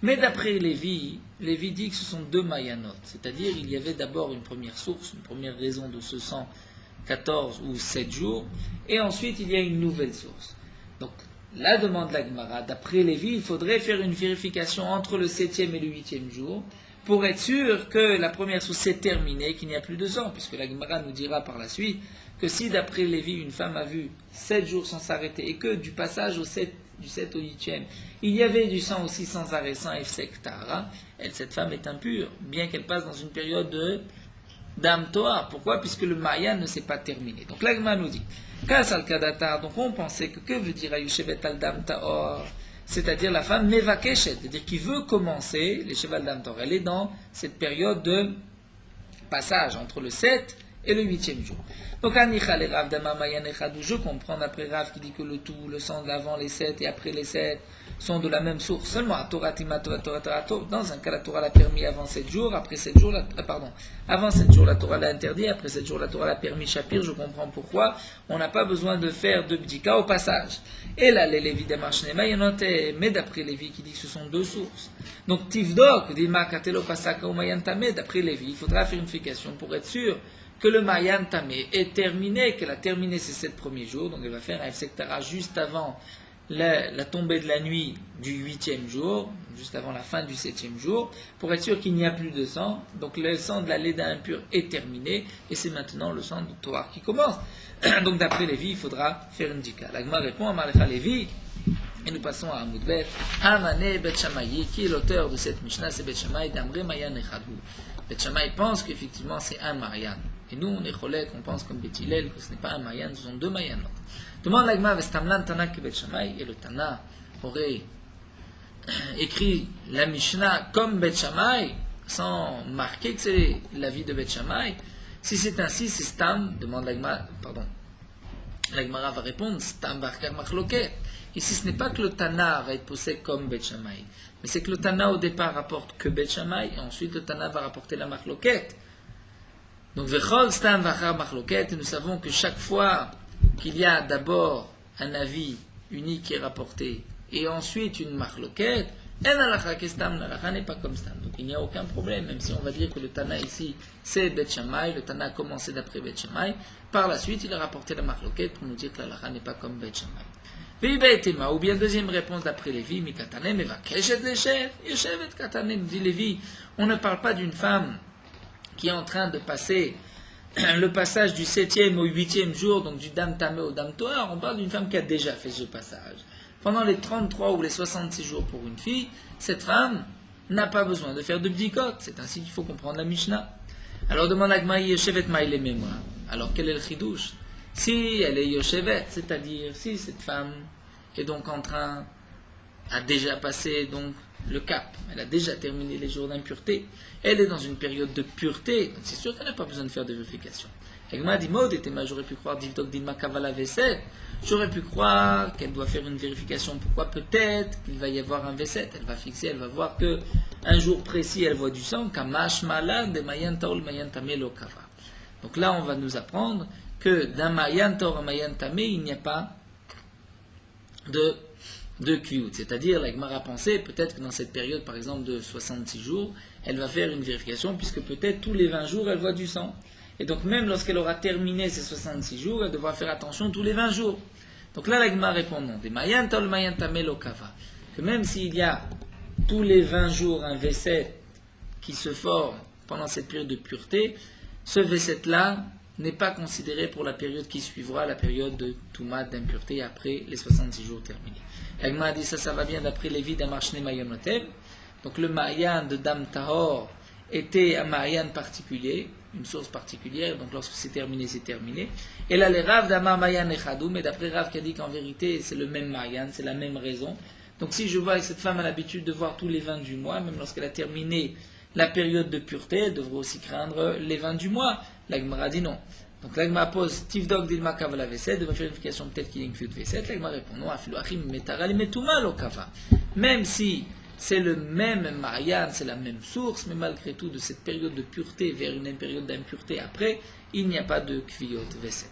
Mais d'après Lévi dit que ce sont 2 mayanot. C'est-à-dire, il y avait d'abord une première source, une première raison de ce sang, 14 ou 7 jours. Et ensuite, il y a une nouvelle source. Donc, la demande de la Gemara, d'après Lévi, il faudrait faire une vérification entre le 7e et le 8e jour, pour être sûr que la première source est terminée, qu'il n'y a plus de sang, puisque la Gemara nous dira par la suite que si d'après Lévi, une femme a vu 7 jours sans s'arrêter, et que du passage du 7 au 8e, il y avait du sang aussi sans arrêt, sans efsek tara, cette femme est impure, bien qu'elle passe dans une période de Dam Toar. Pourquoi? Puisque le Mayan ne s'est pas terminé. Donc l'Agma nous dit, Kas al Kadatar, donc on pensait que veut dire Ayushevet al Dam Taor, c'est-à-dire la femme Mevakeshet, c'est-à-dire qui veut commencer les cheval Dam Taor. Elle est dans cette période de passage entre le 7 et le 8e jour. Donc Anicha le Rav Dama Mayan Echadou, je comprends d'après Rav qui dit que le sang d'avant les 7 et après les 7 sont de la même source. Seulement, dans un cas, la Torah l'a permis avant 7 jours, après 7 jours, avant 7 jours, la Torah l'a interdit, après 7 jours, la Torah l'a permis. Shapir, je comprends pourquoi. On n'a pas besoin de faire de bdika au passage. Et là, les Lévi d'Amarchnema, il y en a, mais d'après Lévi qui dit que ce sont deux sources. Donc, Tivdok, dit Makatelo Pasaka ou Mayan Tamé, d'après Lévi, il faudra faire une vérification pour être sûr que le Mayan Tamé est terminé, qu'elle a terminé ses 7 premiers jours. Donc, elle va faire un Efsektara juste avant la tombée de la nuit du 8e jour, juste avant la fin du 7e jour, pour être sûr qu'il n'y a plus de sang. Donc le sang de la Léda impure est terminé, et c'est maintenant le sang de Toar qui commence. Donc d'après Lévi, il faudra faire une dika. L'Agma répond à Malecha Lévi, et nous passons à Amoudbet. Hamane Bet Shamayi, qui est l'auteur de cette Mishnah, c'est Bet Shamayi d'Amre Mayan Echadou. Bet Shamayi pense qu'effectivement c'est un Mayan. Et nous, on est cholek, on pense comme Bet Hillel que ce n'est pas un Mayan, ce sont deux Mayanot. Demande l'Agma Vestamlan Tana que Bet Shamayi, et le Tana aurait écrit la Mishnah comme Bet Shamayi, sans marquer que c'est l'avis de Bet Shamayi. Si c'est ainsi, c'est Stam, demande l'Agma, l'Agmara va répondre, Stam Barkar Machloket. Ici, ce n'est pas que le Tana va être posé comme Bet Shamayi, mais c'est que le Tana au départ rapporte que Bet Shamayi, et ensuite le Tana va rapporter la Machloket. Donc, Vechol Stam Barkar Machloket, et nous savons que chaque fois qu'il y a d'abord un avis unique qui est rapporté, et ensuite une Machloket, en alacha kestam, l'alacha n'est pas comme Stam. Donc il n'y a aucun problème, même si on va dire que le Tana ici c'est Bet Shamayi, le Tana a commencé d'après Bet Shamayi, par la suite il a rapporté la Machloket pour nous dire que l'alacha n'est pas comme Bet Shamayi. Ou bien deuxième réponse d'après Lévi, Mikatanem, Evakeshet Leshev, Yeshevet Katanem, dit Lévi, on ne parle pas d'une femme qui est en train de passer le passage du 7e au 8e jour, donc du Dam Tamé au Dam Toar, on parle d'une femme qui a déjà fait ce passage. Pendant les 33 ou les 66 jours pour une fille, cette femme n'a pas besoin de faire de bdikot. C'est ainsi qu'il faut comprendre la Mishnah. Alors demande à Gmaï Yoshevet Maïle Mémoire. Alors quel est le chidouche? Si elle est Yoshevet, c'est-à-dire si cette femme est donc en train, a déjà passé donc le cap, elle a déjà terminé les jours d'impureté, elle est dans une période de pureté, donc c'est sûr qu'elle n'a pas besoin de faire de vérification. Egma dit Maud était j'aurais pu croire Divdok Dilma Kavala Veset, j'aurais pu croire qu'elle doit faire une vérification. Pourquoi? Peut-être qu'il va y avoir un Veset, elle va fixer, elle va voir que un jour précis elle voit du sang, Kamash Malan de Mayan Taol Mayan Tamelo Kava. Donc là on va nous apprendre que d'un Mayan Taol Mayan Tamé il n'y a pas de kviyut, c'est-à-dire la Gemara pensait peut-être que dans cette période par exemple de 66 jours, elle va faire une vérification puisque peut-être tous les 20 jours elle voit du sang. Et donc même lorsqu'elle aura terminé ses 66 jours, elle devra faire attention tous les 20 jours. Donc là, la Gemara répond non. Des mayan tol mayan tamelo kava. Que même s'il y a tous les 20 jours un V7 qui se forme pendant cette période de pureté, ce V7-là n'est pas considéré pour la période qui suivra, la période de Toumat, d'impureté, après les 66 jours terminés. La Gemara dit ça va bien d'après Lévi d'Amarchne Mayonotem. Donc le mayan de Dam Tahor était un mayan particulier, une source particulière, donc lorsque c'est terminé, c'est terminé. Et là, les Rav d'Amar Mayan Echadou, mais d'après Rav qui a dit qu'en vérité, c'est le même Mayan, c'est la même raison. Donc si je vois que cette femme a l'habitude de voir tous les 20 du mois, même lorsqu'elle a terminé la période de pureté, elle devrait aussi craindre les 20 du mois. La Gemara dit non. Donc la Gemara pose Tivdok Dilma Kava la V7, devrait faire une vérification peut-être qu'il y a une kviyut V7. La Gemara répond non, Afiloachim Metaral Metuma lo Kava. Même si c'est le même Marianne, c'est la même source, mais malgré tout, de cette période de pureté vers une période d'impureté après, il n'y a pas de kviyot V7.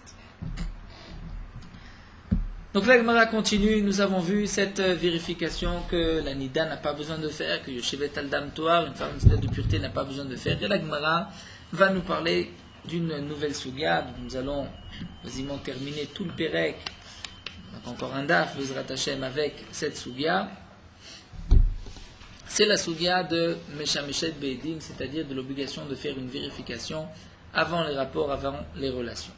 Donc la Gemara continue, nous avons vu cette vérification que la Nida n'a pas besoin de faire, que Yoshevet al Dam Toar, une femme de pureté, n'a pas besoin de faire. Et la Gemara va nous parler d'une nouvelle souga, nous allons quasiment terminer tout le Pérec Donc encore un daf, Bezrat Hashem, avec cette soubia. C'est la soubia de Meshameshet Be'edim, c'est-à-dire de l'obligation de faire une vérification avant les rapports, avant les relations.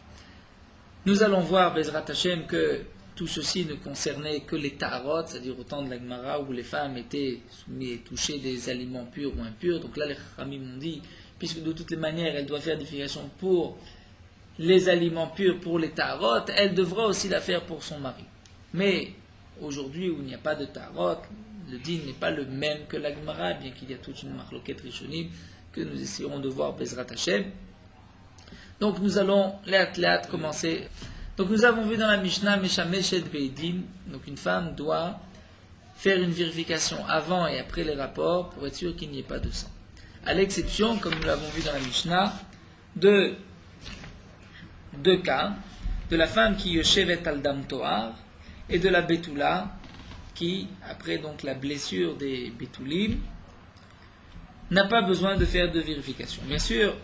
Nous allons voir, Bezrat Hashem, que tout ceci ne concernait que les ta'arot, c'est-à-dire au temps de la Gemara où les femmes étaient soumises et touchées des aliments purs ou impurs. Donc là, les Chachamim m'ont dit, puisque de toutes les manières, elle doit faire des vérifications pour les aliments purs, pour les ta'arot, elle devra aussi la faire pour son mari. Mais aujourd'hui, où il n'y a pas de ta'arot, le din n'est pas le même que la Gemara, bien qu'il y a toute une marloquette rishonim que nous essaierons de voir Bezrat Hashem. Donc nous allons, léat commencer. Donc nous avons vu dans la Mishnah, Meshameshet Be'edim, donc une femme doit faire une vérification avant et après les rapports pour être sûr qu'il n'y ait pas de sang. À l'exception, comme nous l'avons vu dans la Mishnah, de deux cas, de la femme qui yoshevet al dam toar et de la betula qui, après donc la blessure des betulim, n'a pas besoin de faire de vérification. Bien sûr,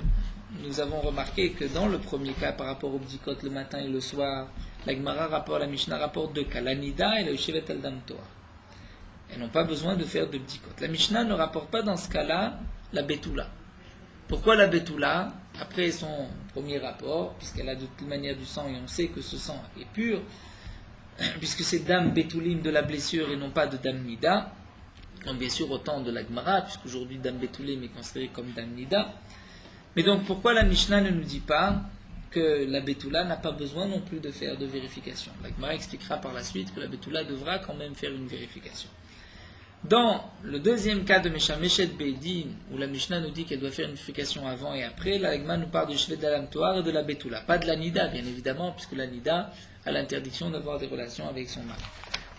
nous avons remarqué que dans le premier cas, par rapport au bdikot le matin et le soir, la Gemara rapporte, la Mishnah rapporte deux cas, la nida et la yoshevet al dam toar. Elles n'ont pas besoin de faire de bdikot. La Mishnah ne rapporte pas dans ce cas-là la betula. Pourquoi la betula? Après son premier rapport, puisqu'elle a de toute manière du sang et on sait que ce sang est pur, puisque c'est dam betulim de la blessure et non pas de dam nida, donc bien sûr au temps de la Gemara, puisqu'aujourd'hui dam betulim est considéré comme dam nida. Mais donc pourquoi la Mishnah ne nous dit pas que la betula n'a pas besoin non plus de faire de vérification? La Gemara expliquera par la suite que la betula devra quand même faire une vérification. Dans le deuxième cas de Meshameshet Be'edim, où la Mishnah nous dit qu'elle doit faire une vérification avant et après, la Gemara nous parle de Shvet Alam Toar et de la betula, pas de la nida bien évidemment, puisque la nida a l'interdiction d'avoir des relations avec son mari.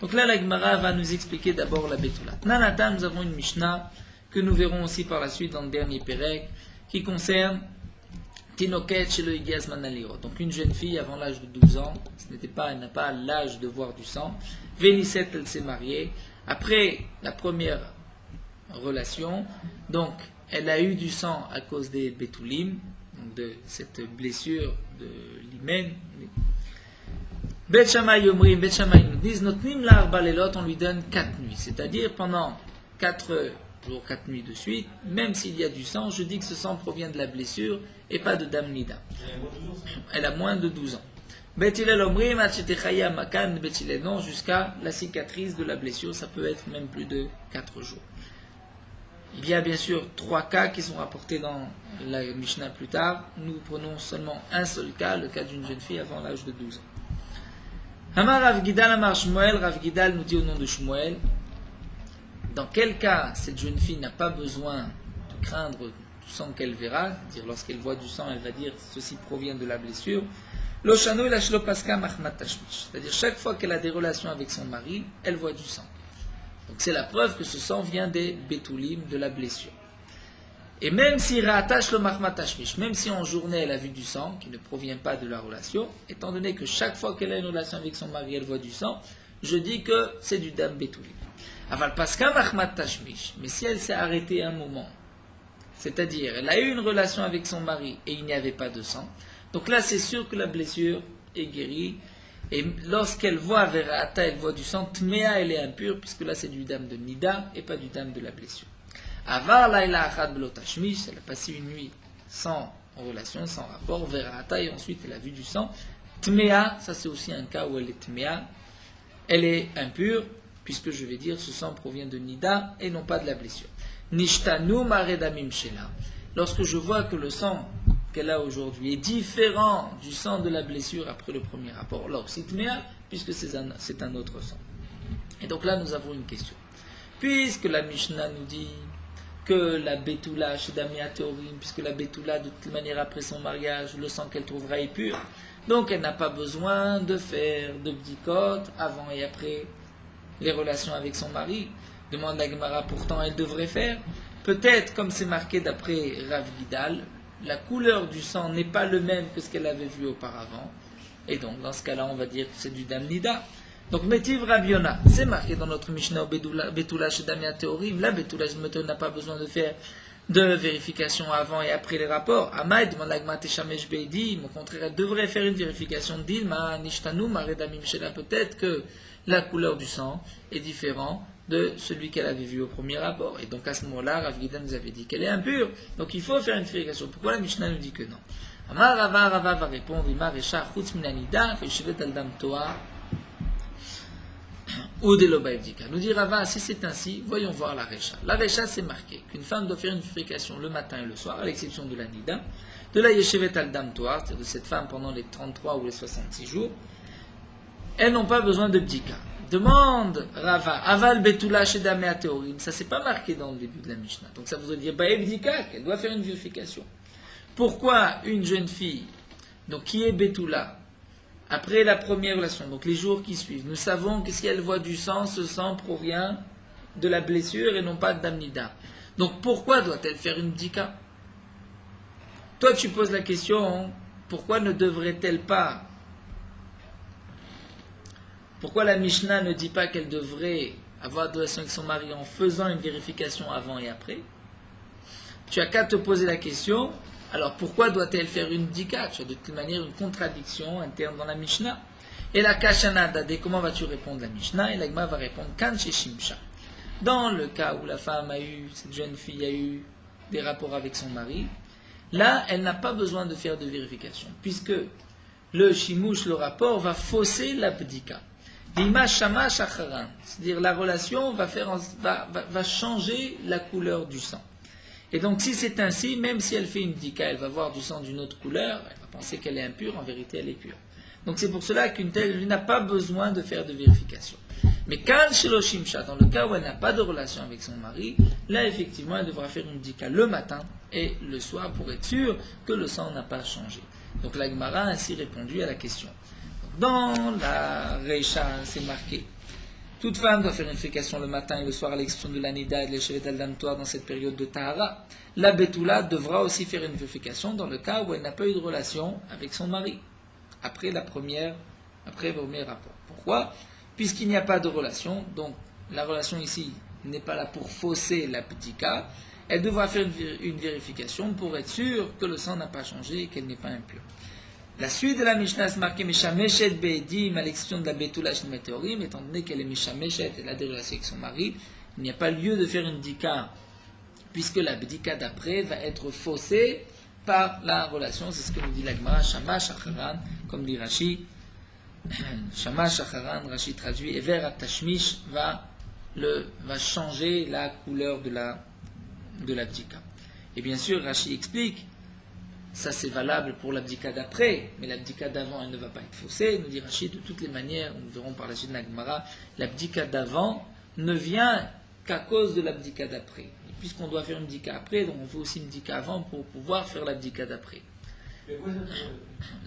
Donc là la Gemara va nous expliquer d'abord la betula. Nanata, nous avons une Mishnah que nous verrons aussi par la suite dans le dernier Pérec, qui concerne Tinoket chez le Higias Manaliro. Donc une jeune fille avant l'âge de 12 ans, elle n'a pas l'âge de voir du sang. Vénisset, elle s'est mariée. Après la première relation, donc elle a eu du sang à cause des betulim, donc de cette blessure de l'hymen. Bet Shammai Yomrim, Bet Shammai nous disent, Notnim la arba lelot, on lui donne 4 nuits, c'est-à-dire pendant 4 jours, 4 nuits de suite, même s'il y a du sang, je dis que ce sang provient de la blessure et pas de dam nida. Elle a moins de 12 ans. Bet Hillel Omrim, Achetechaya Makan, Bet Hillel non, jusqu'à la cicatrice de la blessure, ça peut être même plus de 4 jours. Il y a bien sûr 3 cas qui sont rapportés dans la Mishnah plus tard. Nous prenons seulement un seul cas, le cas d'une jeune fille avant l'âge de 12 ans. Amar Rav Gidal, Amar Shmuel, Rav Gidal nous dit au nom de Shmuel, dans quel cas cette jeune fille n'a pas besoin de craindre du sang qu'elle verra, c'est-à-dire lorsqu'elle voit du sang, elle va dire ceci provient de la blessure. L'oshano et la shlopaska mahmat tashmish, c'est-à-dire chaque fois qu'elle a des relations avec son mari, elle voit du sang. Donc c'est la preuve que ce sang vient des betulim, de la blessure. Et même si ra'atash lo mahmat tashmish, même si en journée elle a vu du sang qui ne provient pas de la relation, étant donné que chaque fois qu'elle a une relation avec son mari, elle voit du sang, je dis que c'est du dam betulim. Aval paska mahmat tashmish, mais si elle s'est arrêtée un moment, c'est-à-dire elle a eu une relation avec son mari et il n'y avait pas de sang, donc là, c'est sûr que la blessure est guérie. Et lorsqu'elle voit Verata, elle voit du sang, Tmea, elle est impure, puisque là, c'est du dam de Nida et pas du dam de la blessure. Avar, là, elle a passé une nuit sans relation, sans rapport, Verata, et ensuite elle a vu du sang. Tmea, ça c'est aussi un cas où elle est Tmea. Elle est impure, puisque je vais dire, ce sang provient de Nida et non pas de la blessure. Nishtanu maredamim shela. Lorsque je vois que le sang qu'elle a aujourd'hui est différent du sang de la blessure après le premier rapport, là aussi tmea, puisque c'est un autre sang. Et donc là nous avons une question. Puisque la Mishnah nous dit que la betula chez Damia Théorim, puisque la betula de toute manière après son mariage, le sang qu'elle trouvera est pur, donc elle n'a pas besoin de faire de bdikot avant et après les relations avec son mari. Demande la Gemara, pourtant elle devrait faire. Peut-être, comme c'est marqué d'après Rav Gidal, la couleur du sang n'est pas le même que ce qu'elle avait vu auparavant. Et donc, dans ce cas-là, on va dire que c'est du dam nida. Donc, Metiv Rav Yona, c'est marqué dans notre Mishnah Betula chez Damia Théorim. La Betula chez Metiv n'a pas besoin de faire de vérification avant et après les rapports. Amay demande la Gemara Teshamesh Beidi, au contraire, elle devrait faire une vérification d'Ilma, Nishtanu, Maredamim Shela, peut-être que la couleur du sang est différente de celui qu'elle avait vu au premier rapport. Et donc à ce moment-là, Rav Gida nous avait dit qu'elle est impure, donc il faut faire une vérification. Pourquoi la Mishnah nous dit que non? Amar Rava va répondre, Ima Recha Chutz Minanida, Feshevet Aldam Toa, ou de l'Obaïdika. Nous dit Rava, si c'est ainsi, voyons voir la Recha. La Recha, c'est marqué qu'une femme doit faire une vérification le matin et le soir, à l'exception de la Nida, de la Yeshevet Aldam Toa, c'est-à-dire de cette femme pendant les 33 ou les 66 jours. Elles n'ont pas besoin de bdika. Demande Rava, Aval Betula Shedamea Teorim, ça c'est pas marqué dans le début de la Mishnah. Donc ça voudrait dire bdika, qu'elle doit faire une vérification. Pourquoi une jeune fille, donc qui est Betula, après la première relation, donc les jours qui suivent, nous savons que si elle voit du sang, ce sang provient de la blessure et non pas de d'amnida. Donc pourquoi doit-elle faire une bdika? Toi tu poses la question, pourquoi ne devrait-elle pas? Pourquoi la Mishnah ne dit pas qu'elle devrait avoir de relation avec son mari en faisant une vérification avant et après? Tu as qu'à te poser la question, alors pourquoi doit-elle faire une bdika? Tu as de toute manière une contradiction interne dans la Mishnah. Et la Kashana Dade, comment vas-tu répondre la Mishnah? Et la Gemara va répondre Kan Sheshimsha. Dans le cas où la femme a eu, cette jeune fille a eu des rapports avec son mari, là, elle n'a pas besoin de faire de vérification, puisque le shimush, le rapport, va fausser la bdika. C'est-à-dire la relation va changer la couleur du sang. Et donc si c'est ainsi, même si elle fait une bdika, elle va voir du sang d'une autre couleur, elle va penser qu'elle est impure, en vérité elle est pure. Donc c'est pour cela qu'une telle lui n'a pas besoin de faire de vérification. Mais quand Shiloshimsha, dans le cas où elle n'a pas de relation avec son mari, là effectivement elle devra faire une bdika le matin et le soir pour être sûre que le sang n'a pas changé. Donc la Gemara a ainsi répondu à la question. Dans la Recha, c'est marqué. Toute femme doit faire une vérification le matin et le soir à l'exception de l'Anida et de l'Eshevet Aldam Toa dans cette période de Tahara. La Betula devra aussi faire une vérification dans le cas où elle n'a pas eu de relation avec son mari, après le premier rapport. Pourquoi? Puisqu'il n'y a pas de relation, donc la relation ici n'est pas là pour fausser la bdika, elle devra faire une vérification pour être sûre que le sang n'a pas changé et qu'elle n'est pas impure. La suite de la Mishnah se marquée Meshameshet Be'edim à l'exception de la Betula Shel Teorim, étant donné qu'elle est Meshameshet, elle a des relations avec son mari, il n'y a pas lieu de faire une bdika, puisque la bdika d'après va être faussée par la relation, c'est ce que nous dit la Gemara, Shamash Acharan, comme dit Rashi, Shamash Acharan, Rashi traduit, Ever Atashmish va changer la couleur de la bdika. Et bien sûr, Rashi explique, ça c'est valable pour l'abdika d'après, mais l'abdika d'avant elle ne va pas être faussée. Nous dit Rashi, de toutes les manières, nous verrons par la suite de la Gemara, l'abdika d'avant ne vient qu'à cause de l'abdika d'après. Et puisqu'on doit faire une bdika après, donc on fait aussi une bdika avant pour pouvoir faire l'abdika d'après.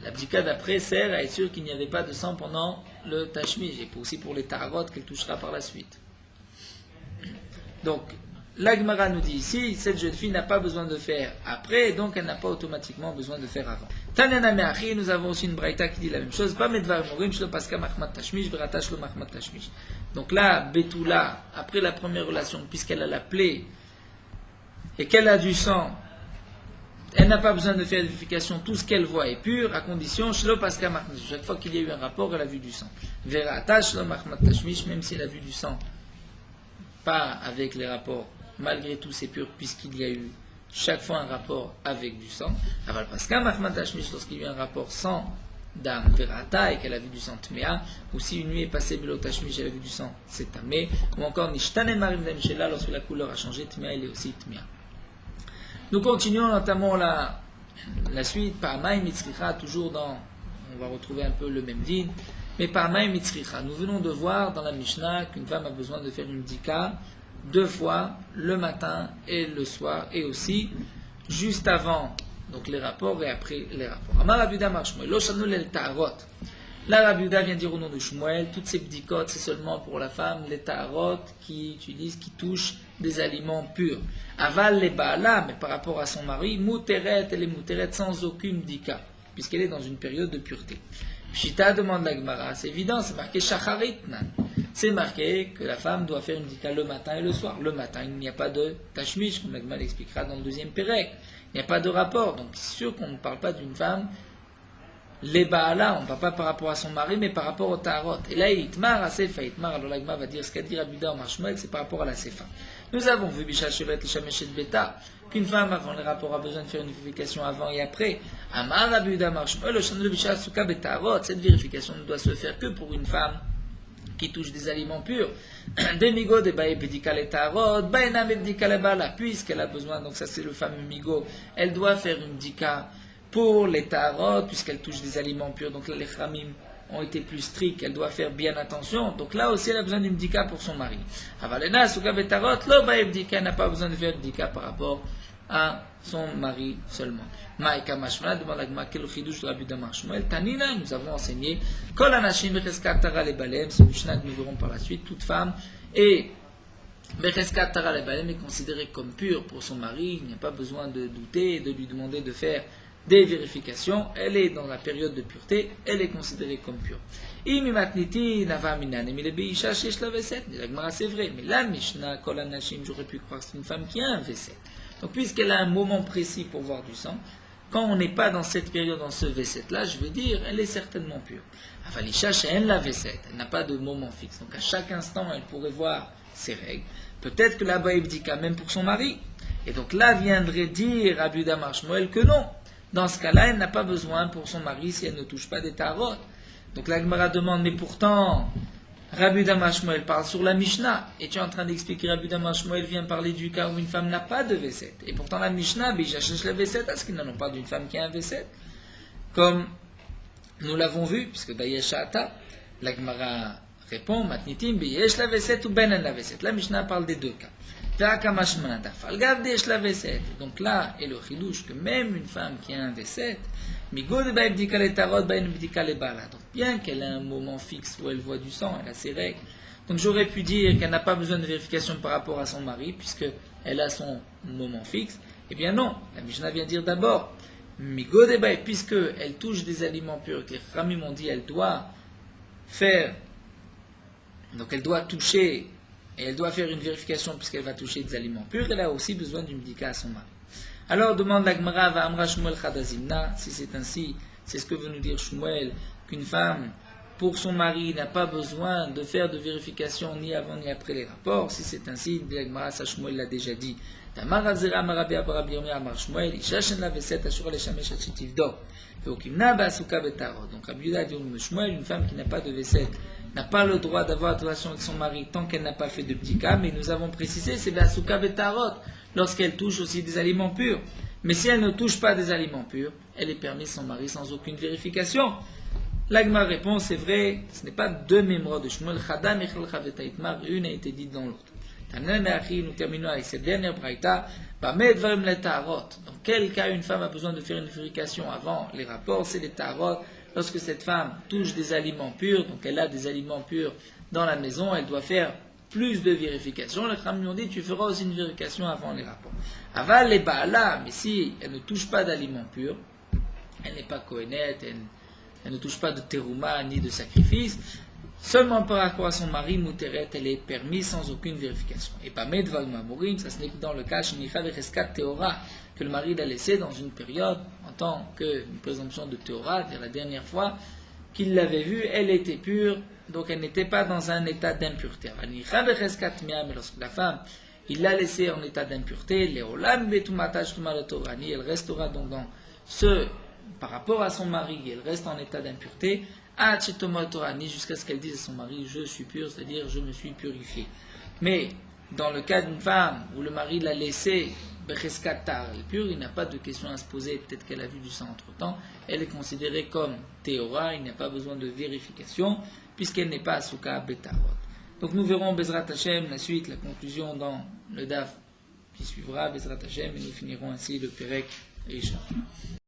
L'abdika d'après sert à être sûr qu'il n'y avait pas de sang pendant le tashmish, et aussi pour les tarot qu'elle touchera par la suite. Donc, la Gemara nous dit ici, cette jeune fille n'a pas besoin de faire après, donc elle n'a pas automatiquement besoin de faire avant. Tanana Me'achi, nous avons aussi une braïta qui dit la même chose. Pas Medvar Morim, Shlo Paska Mahmat Tashmish, Veratash Lo Mahmat Tashmish. Donc là, Betula, après la première relation, puisqu'elle a la plaie et qu'elle a du sang, elle n'a pas besoin de faire vérification, tout ce qu'elle voit est pur, à condition, Shlo Paska Mahmat Tashmish. Chaque fois qu'il y a eu un rapport, elle a vu du sang. Veratash Lo Mahmat Tashmish, même si elle a vu du sang, pas avec les rapports. Malgré tout, c'est pur puisqu'il y a eu chaque fois un rapport avec du sang. Aval Paska Mahmat Tashmish, lorsqu'il y a eu un rapport sans dame verata et qu'elle a vu du sang tmea, ou si une nuit est passée belo tashmish, elle a vu du sang, c'est tamé, ou encore nishtanen marim damshela, lorsque la couleur a changé, tmea, elle est aussi tmea. Nous continuons notamment la suite par Maï Mitzricha, toujours on va retrouver un peu le même din, mais par Maï Mitzricha. Nous venons de voir dans la Mishnah qu'une femme a besoin de faire une bdika 2 fois, le matin et le soir, et aussi juste avant donc les rapports et après les rapports. Amar Rabiuda Mar Shmuel, lo shanu lel ta'arot. Là, Rabiuda vient dire au nom de Shmuel, toutes ces bdikot, c'est seulement pour la femme, les ta'arot qui touchent des aliments purs. Aval les ba'ala, mais par rapport à son mari, muteret, elle est muteret sans aucune bdika, puisqu'elle est dans une période de pureté. Pshita demande la Gemara, c'est évident, c'est marqué shacharit nan. c'est marqué que la femme doit faire une bdika le matin et le soir. Le matin, il n'y a pas de tashmish, comme l'Agma l'expliquera dans le deuxième pérec. Il n'y a pas de rapport. Donc, c'est sûr qu'on ne parle pas d'une femme les Baala, on ne parle pas par rapport à son mari, mais par rapport au Taharot. Et là, Itmar, à Sefa, Itmar, alors l'Agma va dire ce qu'a dit Rabuda au Marshmuel, c'est par rapport à la Sefa. Nous avons vu, Bishal Shevet, le Shameshet Beta, qu'une femme, avant les rapports, a besoin de faire une vérification avant et après. Amar Rabuda Marshmuel, le Shameshet Bishal Souka Betarot, cette vérification ne doit se faire que pour une femme qui touche des aliments purs. Demigo de Bae Bedikale Taharot, Baena Bedikale Bala, puisqu'elle a besoin, donc ça c'est le fameux Migo, elle doit faire une dika pour les Taharot, puisqu'elle touche des aliments purs, donc là les Khamim ont été plus stricts, elle doit faire bien attention, donc là aussi elle a besoin d'une bdika pour son mari. Avalena, Souka Betarot, lo Bae Bdika n'a pas besoin de faire une bdika par rapport à son mari seulement. Maïka Mashmala demande à l'Agma quel chidouche de Rabbi Marshmuel. Tanina, nous avons enseigné Kol Anashim Becheskat Tara Lebalem, ce Mishnah que nous verrons par la suite, toute femme, et Becheskat Tara Lebalem est considérée comme pure pour son mari, il n'y a pas besoin de douter, de lui demander de faire des vérifications, elle est dans la période de pureté, elle est considérée comme pure. Imimatniti Nava Minan, mais les Beisha Shesh la V7, l'Agmara c'est vrai, mais la Mishnah Kol Anashim, j'aurais pu croire que c'est une femme qui a un V7. Donc, puisqu'elle a un moment précis pour voir du sang, quand on n'est pas dans cette période, dans ce V7-là, je veux dire, elle est certainement pure. Avalisha, elle la V7, elle n'a pas de moment fixe. Donc, à chaque instant, elle pourrait voir ses règles. Peut-être que là-bas, il dit quand même pour son mari. Et donc, là, viendrait dire à Buda Marshmuel que non. Dans ce cas-là, elle n'a pas besoin pour son mari si elle ne touche pas des tarots. Donc, la Gemara demande, mais pourtant, Rabbi Damashmuel parle sur la Mishnah, et tu es en train d'expliquer Rabbi Damashmuel vient parler du cas où une femme n'a pas de V7. Et pourtant la Mishnah, j'achète la V7, est-ce qu'ils n'en ont pas d'une femme qui a un V7? Comme nous l'avons vu, puisque Dayeshata, la Gemara répond, Matnitim, Beyesh la V7 ou Benen la V7. La Mishnah parle des deux cas. Donc là est le chidouche que même une femme qui a un V7, donc bien qu'elle ait un moment fixe où elle voit du sang, elle a ses règles. Donc j'aurais pu dire qu'elle n'a pas besoin de vérification par rapport à son mari, puisqu'elle a son moment fixe. Eh bien non, la Mishnah vient dire d'abord, puisqu'elle touche des aliments purs, que les Ramim ont dit elle doit faire, donc elle doit toucher, et elle doit faire une vérification puisqu'elle va toucher des aliments purs, elle a aussi besoin d'une bdika à son mari. Alors demande la Gemara va Amra Shmuel Chadazimna, si c'est ainsi, c'est ce que veut nous dire Shmuel, qu'une femme, pour son mari, n'a pas besoin de faire de vérification ni avant ni après les rapports. Si c'est ainsi, la Gemara, ça Shmuel l'a déjà dit. Tamar Avzera Marabi Abarabi Yomer Amar Shmuel, Ishachen la Veset Ashura le Shamesh Achitivdo. Veokimna Basuka Betarot. Donc Rabbi Yuda dit au Shmuel, une femme qui n'a pas de vaisselle n'a pas le droit d'avoir relation avec son mari tant qu'elle n'a pas fait de bdika, mais nous avons précisé, c'est Basuka Betarot, lorsqu'elle touche aussi des aliments purs. Mais si elle ne touche pas des aliments purs, elle est permise son mari sans aucune vérification. L'Agma répond, c'est vrai, ce n'est pas deux mémoires de Shmuel, Chadam et Chalchaveta Itmar, une a été dite dans l'autre. Nous terminons avec cette dernière braïta. Dans quel cas une femme a besoin de faire une vérification avant les rapports? C'est les tarots. Lorsque cette femme touche des aliments purs, donc elle a des aliments purs dans la maison, elle doit faire plus de vérifications. Les Khamim ont dit, tu feras aussi une vérification avant les rapports. Aval les Baala, mais si elle ne touche pas d'aliments purs, elle n'est pas kohénette, elle ne touche pas de terouma ni de sacrifice, seulement par rapport à son mari, Mouteret, elle est permise sans aucune vérification. Et pas Medval Mamorim, ça ce n'est que dans le cas Shinicha Vereskat Teora, que le mari l'a laissé dans une période, en tant qu'une présomption de Teora, c'est-à-dire la dernière fois qu'il l'avait vue, elle était pure, donc elle n'était pas dans un état d'impureté. Mais lorsque la femme, il l'a laissée en état d'impureté, elle restera donc dans ce, par rapport à son mari, elle reste en état d'impureté, jusqu'à ce qu'elle dise à son mari, je suis pure, c'est-à-dire je me suis purifiée. Mais dans le cas d'une femme où le mari l'a laissée, elle est pure, il n'a pas de question à se poser, peut-être qu'elle a vu du sang entre-temps, elle est considérée comme Théora, il n'y a pas besoin de vérification, puisqu'elle n'est pas Asuka Betarot. Donc nous verrons Bezrat Hashem, la suite, la conclusion dans le DAF qui suivra, Bezrat Hashem, et nous finirons ainsi le Perek Rishon.